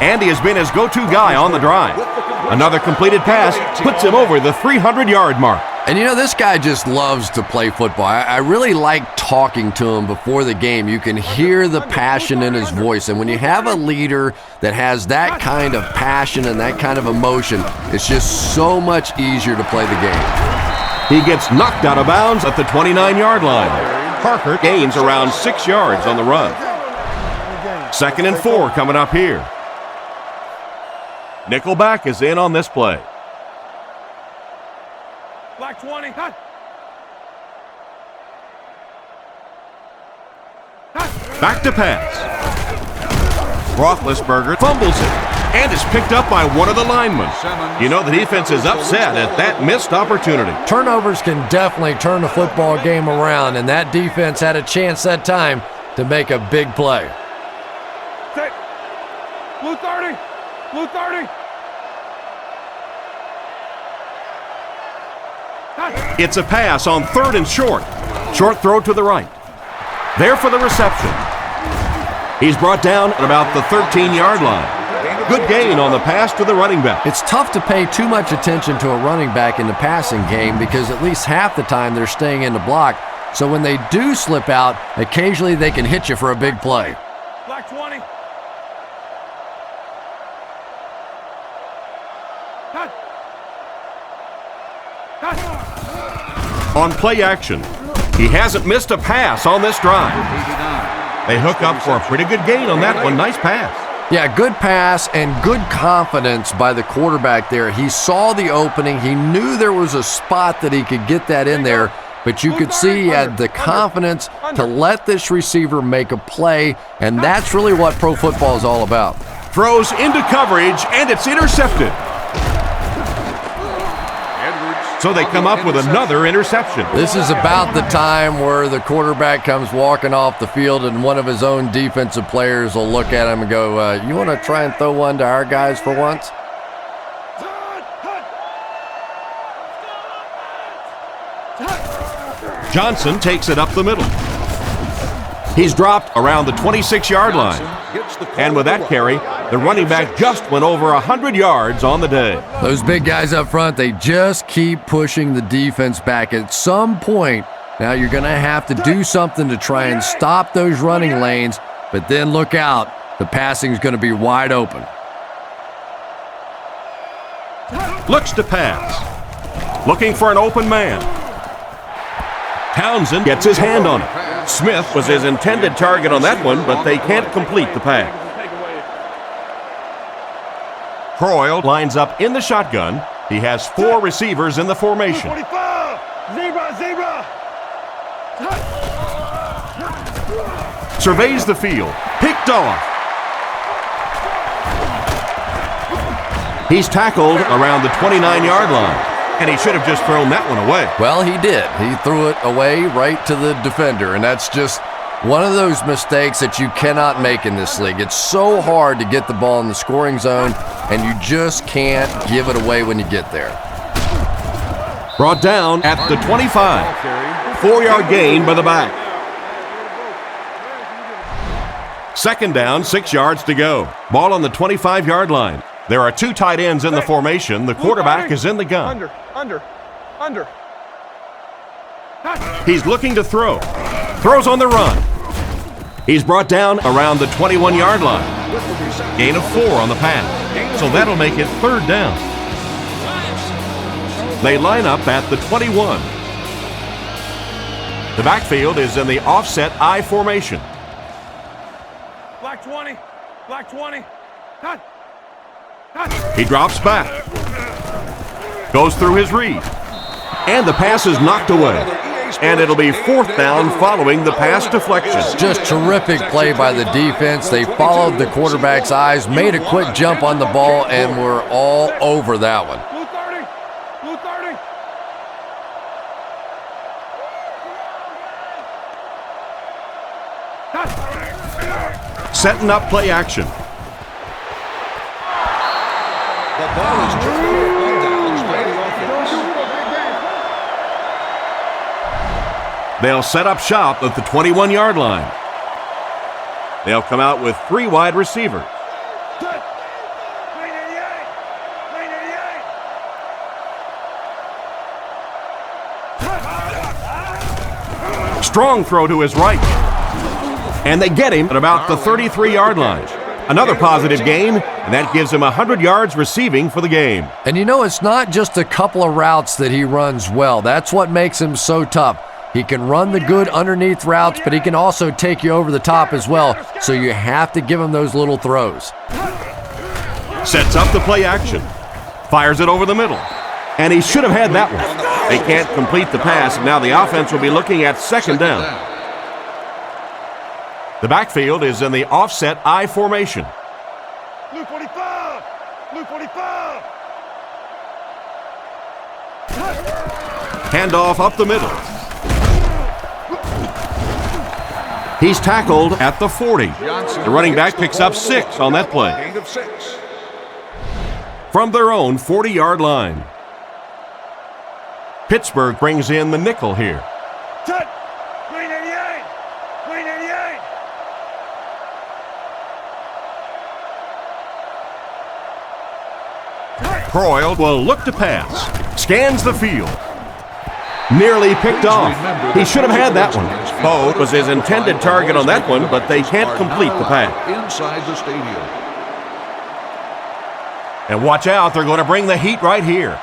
Andy has been his go-to guy on the drive. Another completed pass puts him over the 300-yard mark. And you know, this guy just loves to play football. I really like talking to him before the game. You can hear the passion in his voice. And when you have a leader that has that kind of passion and that kind of emotion, it's just so much easier to play the game. He gets knocked out of bounds at the 29-yard line. Parker gains around 6 yards on the run. 2nd and 4 coming up here. Nickelback is in on this play. Black 20. Back to pass. Roethlisberger fumbles it and is picked up by one of the linemen. You know the defense is upset at that missed opportunity. Turnovers can definitely turn a football game around, and that defense had a chance that time to make a big play. Blue 30. Blue 30. It's a pass on 3rd and short. Short throw to the right. There for the reception. He's brought down at about the 13-yard line. Good gain on the pass to the running back. It's tough to pay too much attention to a running back in the passing game because at least half the time they're staying in the block. So when they do slip out, occasionally they can hit you for a big play. Black 20. On play action, he hasn't missed a pass on this drive. They hook up for a pretty good gain on that one. Nice pass. Yeah, good pass and good confidence by the quarterback there. He saw the opening. He knew there was a spot that he could get that in there, but you could see he had the confidence to let this receiver make a play, and that's really what pro football is all about. Throws into coverage, and it's intercepted. So they come up with another interception. This is about the time where the quarterback comes walking off the field and one of his own defensive players will look at him and go, you want to try and throw one to our guys for once? Johnson takes it up the middle. He's dropped around the 26-yard line. And with that carry, the running back just went over 100 yards on the day. Those big guys up front, they just keep pushing the defense back. At some point, now you're going to have to do something to try and stop those running lanes, but then look out. The passing is going to be wide open. Looks to pass. Looking for an open man. Townsend gets his hand on it. Smith was his intended target on that one, but they can't complete the pass. Croyle lines up in the shotgun. He has 4 receivers in the formation. 45. Zebra. Surveys the field. Picked off. He's tackled around the 29-yard line, and he should have just thrown that one away. Well, he did. He threw it away right to the defender, and that's just one of those mistakes that you cannot make in this league. It's so hard to get the ball in the scoring zone, and you just can't give it away when you get there. Brought down at the 25. 4-yard gain by the back. Second down, 6 yards to go. Ball on the 25-yard line. There are 2 tight ends in the formation. The quarterback is in the gun. Under. He's looking to throw. Throws on the run. He's brought down around the 21-yard line. Gain of 4 on the pass. So that'll make it 3rd down. They line up at the 21. The backfield is in the offset I formation. Black 20. Black 20. Cut. He drops back. Goes through his read. And the pass is knocked away. And it'll be 4th down following the pass deflection. Just terrific play by the defense. They followed the quarterback's eyes, made a quick jump on the ball, and were all over that one. Blue 30. Blue 30. Setting up play action. The ball is turned over on downs by the offense. They'll set up shop at the 21-yard line. They'll come out with 3 wide receivers. Strong throw to his right. And they get him at about the 33-yard line. Another positive gain, and that gives him 100 yards receiving for the game. And you know, it's not just a couple of routes that he runs well. That's what makes him so tough. He can run the good underneath routes, but he can also take you over the top as well. So you have to give him those little throws. Sets up the play action. Fires it over the middle. And he should have had that one. They can't complete the pass, and now the offense will be looking at 2nd down. The backfield is in the offset I formation. Blue 45. Blue 45. Handoff up the middle. He's tackled at the 40. The running back picks up 6 on that play. Gain of 6. From their own 40-yard line. Pittsburgh brings in the nickel here. Cut. Green 88. Green 88. Croyle will look to pass. Scans the field. Nearly picked off. He should have had that one. Poe was his intended target on that one, but they can't complete the pass. Inside the stadium. And watch out, they're going to bring the heat right here.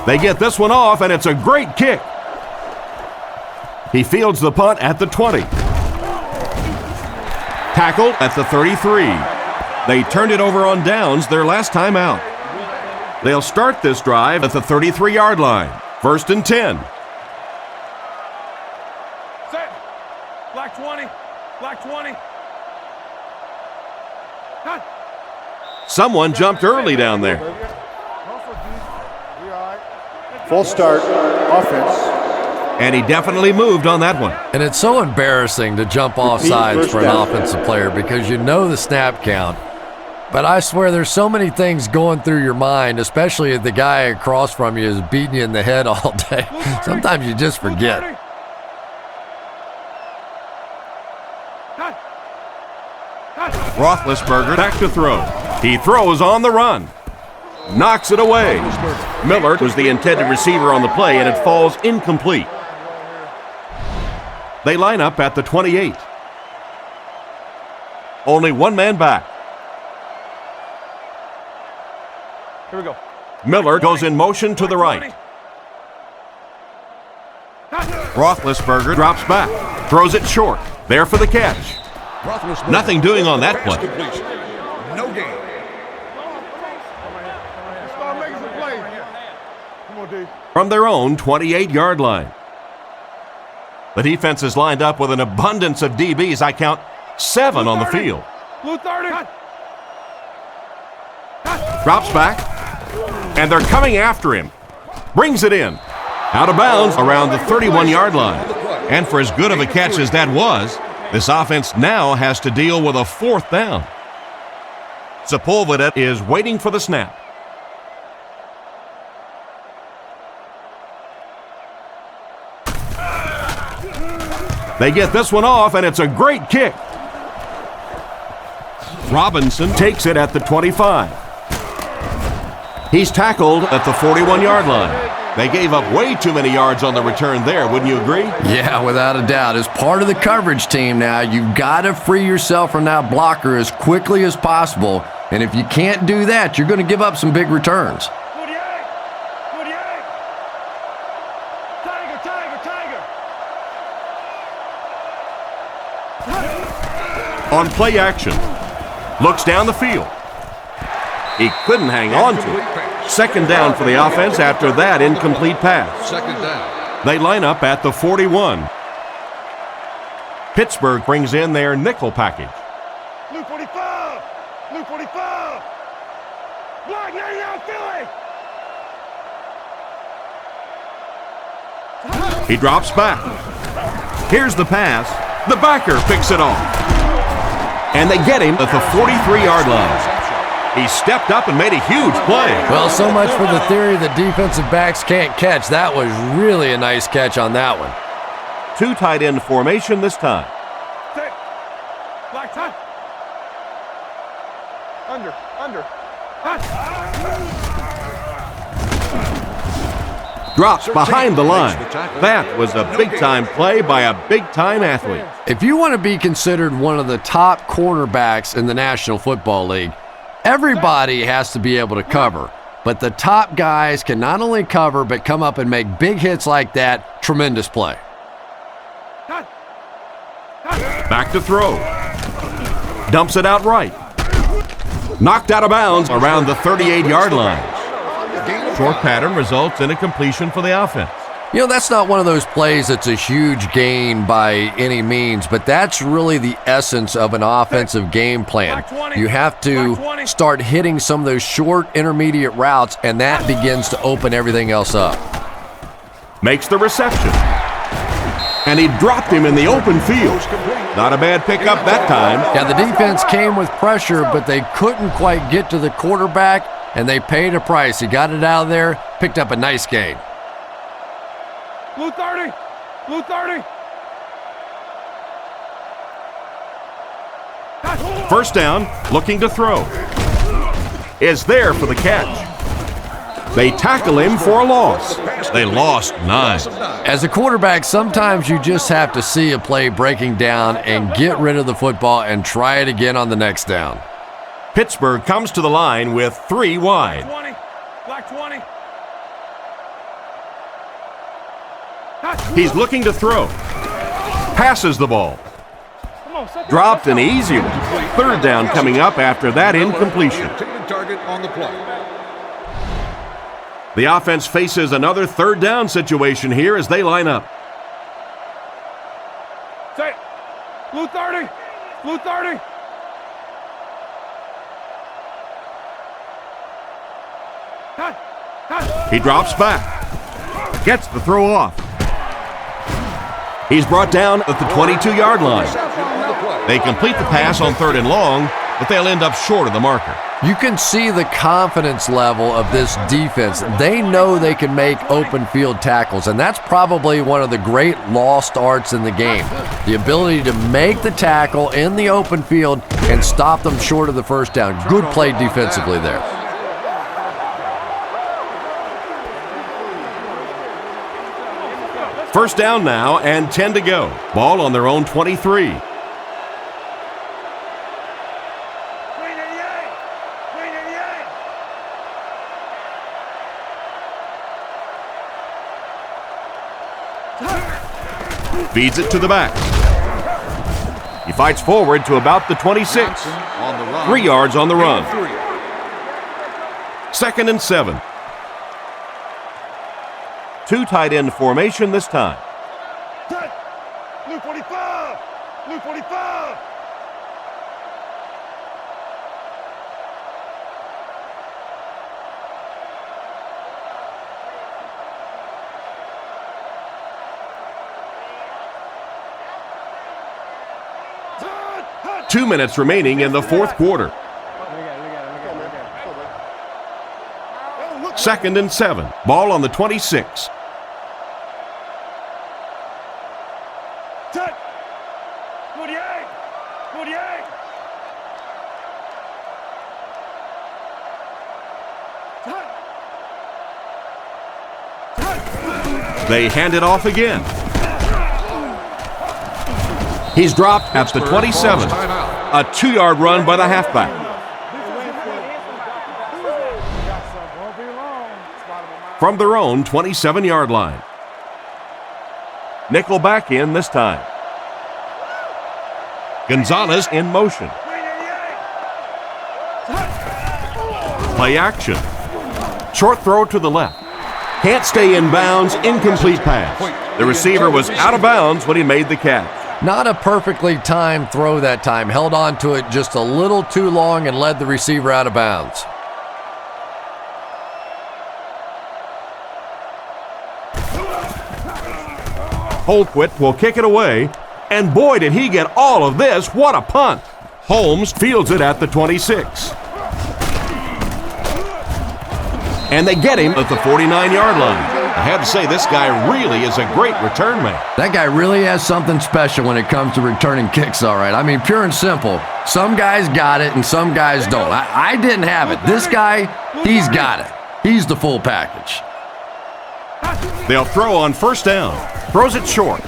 They get this one off, and it's a great kick. He fields the punt at the 20. Tackled at the 33. They turned it over on downs their last time out. They'll start this drive at the 33-yard line. 1st and 10. Set. Black 20. Black 20. Cut. Someone jumped early down there. False start, offense. And he definitely moved on that one. And it's so embarrassing to jump off sides for an offensive player because you know the snap count. But I swear there's so many things going through your mind, especially if the guy across from you is beating you in the head all day. Sometimes you just forget. Roethlisberger back to throw. He throws on the run. Knocks it away. Miller was the intended receiver on the play, and it falls incomplete. They line up at the 28. Only one man back. Here we go. Miller goes in motion to the right. Roethlisberger drops back, throws it short. There for the catch. Nothing doing on that play. No gain. Start making some plays. Come on, D. From their own 28-yard line. The defense is lined up with an abundance of DBs. I count 7 on the field. Blue 30. Drops back, and they're coming after him. Brings it in. Out of bounds around the 31-yard line. And for as good of a catch as that was, this offense now has to deal with a 4th down. Sepulveda is waiting for the snap. They get this one off, and it's a great kick. Robinson takes it at the 25. He's tackled at the 41-yard line. They gave up way too many yards on the return there, wouldn't you agree? Yeah, without a doubt. As part of the coverage team now, you've got to free yourself from that blocker as quickly as possible. And if you can't do that, you're going to give up some big returns. On play action, looks down the field. He couldn't hang on to it. Second down for the offense after that incomplete pass. Second down. They line up at the 41. Pittsburgh brings in their nickel package. Blue 45! Blue 45! Block 99 Philly! He drops back. Here's the pass. The backer picks it off. And they get him at the 43-yard line. He stepped up and made a huge play. Well, so much for the theory that defensive backs can't catch. That was really a nice catch on that one. Two tight end formation this time. Black tie. Under. Drops behind the line. That was a big-time play by a big-time athlete. If you want to be considered one of the top quarterbacks in the National Football League, everybody has to be able to cover. But the top guys can not only cover, but come up and make big hits like that. Tremendous play. Back to throw. Dumps it out right. Knocked out of bounds around the 38-yard line. Short pattern results in a completion for the offense. You know, that's not one of those plays that's a huge gain by any means, but that's really the essence of an offensive game plan. You have to start hitting some of those short intermediate routes, and that begins to open everything else up. Makes the reception. And he dropped him in the open field. Not a bad pickup that time. Yeah, the defense came with pressure, but they couldn't quite get to the quarterback, and they paid a price. He got it out of there, picked up a nice gain. Blue 30! Blue 30! First down, looking to throw. Is there for the catch. They tackle him for a loss. They lost 9. As a quarterback, sometimes you just have to see a play breaking down and get rid of the football and try it again on the next down. Pittsburgh comes to the line with 3 wide. 20! Black 20! He's looking to throw. Passes the ball. Dropped an easy one. Third down coming up after that incompletion. Target on the play. The offense faces another third down situation here as they line up. Say, Blue 30! Blue 30! He drops back. Gets the throw off. He's brought down at the 22-yard line. They complete the pass on 3rd and long, but they'll end up short of the marker. You can see the confidence level of this defense. They know they can make open field tackles, and that's probably one of the great lost arts in the game. The ability to make the tackle in the open field and stop them short of the first down. Good play defensively there. First down now and 10 to go. Ball on their own 23. Feeds it to the back. He fights forward to about the 26. 3 yards on the run. 2nd and 7. 2 tight end formation this time. Blue 45! Blue 45! Two minutes remaining in the fourth quarter. 2nd and 7. Ball on the 26. They hand it off again. He's dropped at the 27. A 2-yard run by the halfback. From their own 27-yard line. Nickel back in this time. Gonzalez in motion. Play action. Short throw to the left. Can't stay in bounds, incomplete pass. The receiver was out of bounds when he made the catch. Not a perfectly timed throw that time. Held on to it just a little too long and led the receiver out of bounds. Holquist will kick it away, and boy, did he get all of this. What a punt. Holmes fields it at the 26. And they get him at the 49-yard line. I have to say, this guy really is a great return man. That guy really has something special when it comes to returning kicks, all right. I mean, pure and simple. Some guys got it and some guys don't. I didn't have it. This guy, he's got it. He's the full package. They'll throw on first down. Throws it short.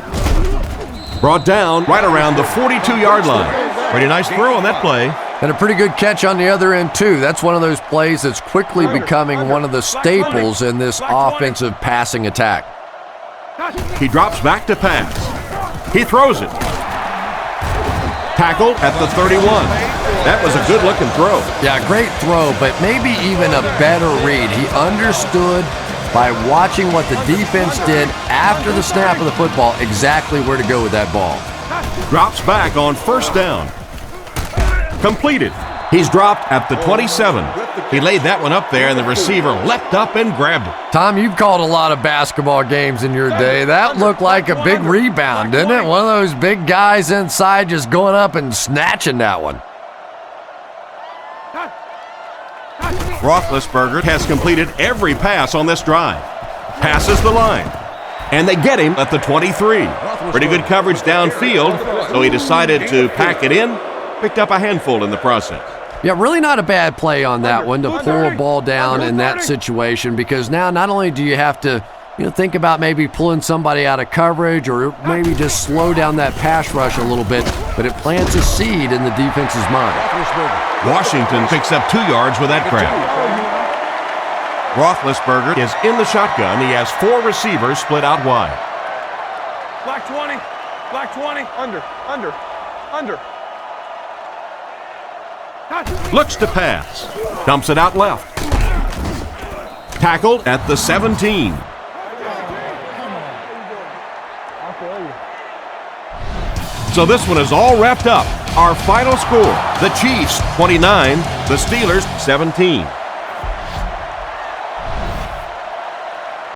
Brought down right around the 42-yard line. Pretty nice throw on that play. And a pretty good catch on the other end, too. That's one of those plays that's quickly becoming one of the staples in this offensive passing attack. He drops back to pass. He throws it. Tackled at the 31. That was a good-looking throw. Yeah, great throw, but maybe even a better read. He understood by watching what the defense did after the snap of the football exactly where to go with that ball. Drops back on first down. Completed. He's dropped at the 27. He laid that one up there, and the receiver leapt up and grabbed it. Tom, you've called a lot of basketball games in your day. That looked like a big rebound, didn't it? One of those big guys inside just going up and snatching that one. Roethlisberger has completed every pass on this drive. Passes the line. And they get him at the 23. Pretty good coverage downfield, so he decided to pack it in. Picked up a handful in the process. Yeah, really not a bad play on that one to pull a ball down in that situation, because now not only do you have to think about maybe pulling somebody out of coverage or maybe just slow down that pass rush a little bit, but it plants a seed in the defense's mind. Washington picks up 2 yards with that grab. Roethlisberger is in the shotgun. He has 4 receivers split out wide. Black 20. Black 20. Under. Looks to pass. Dumps it out left. Tackled at the 17. So this one is all wrapped up. Our final score, the Chiefs 29, the Steelers 17.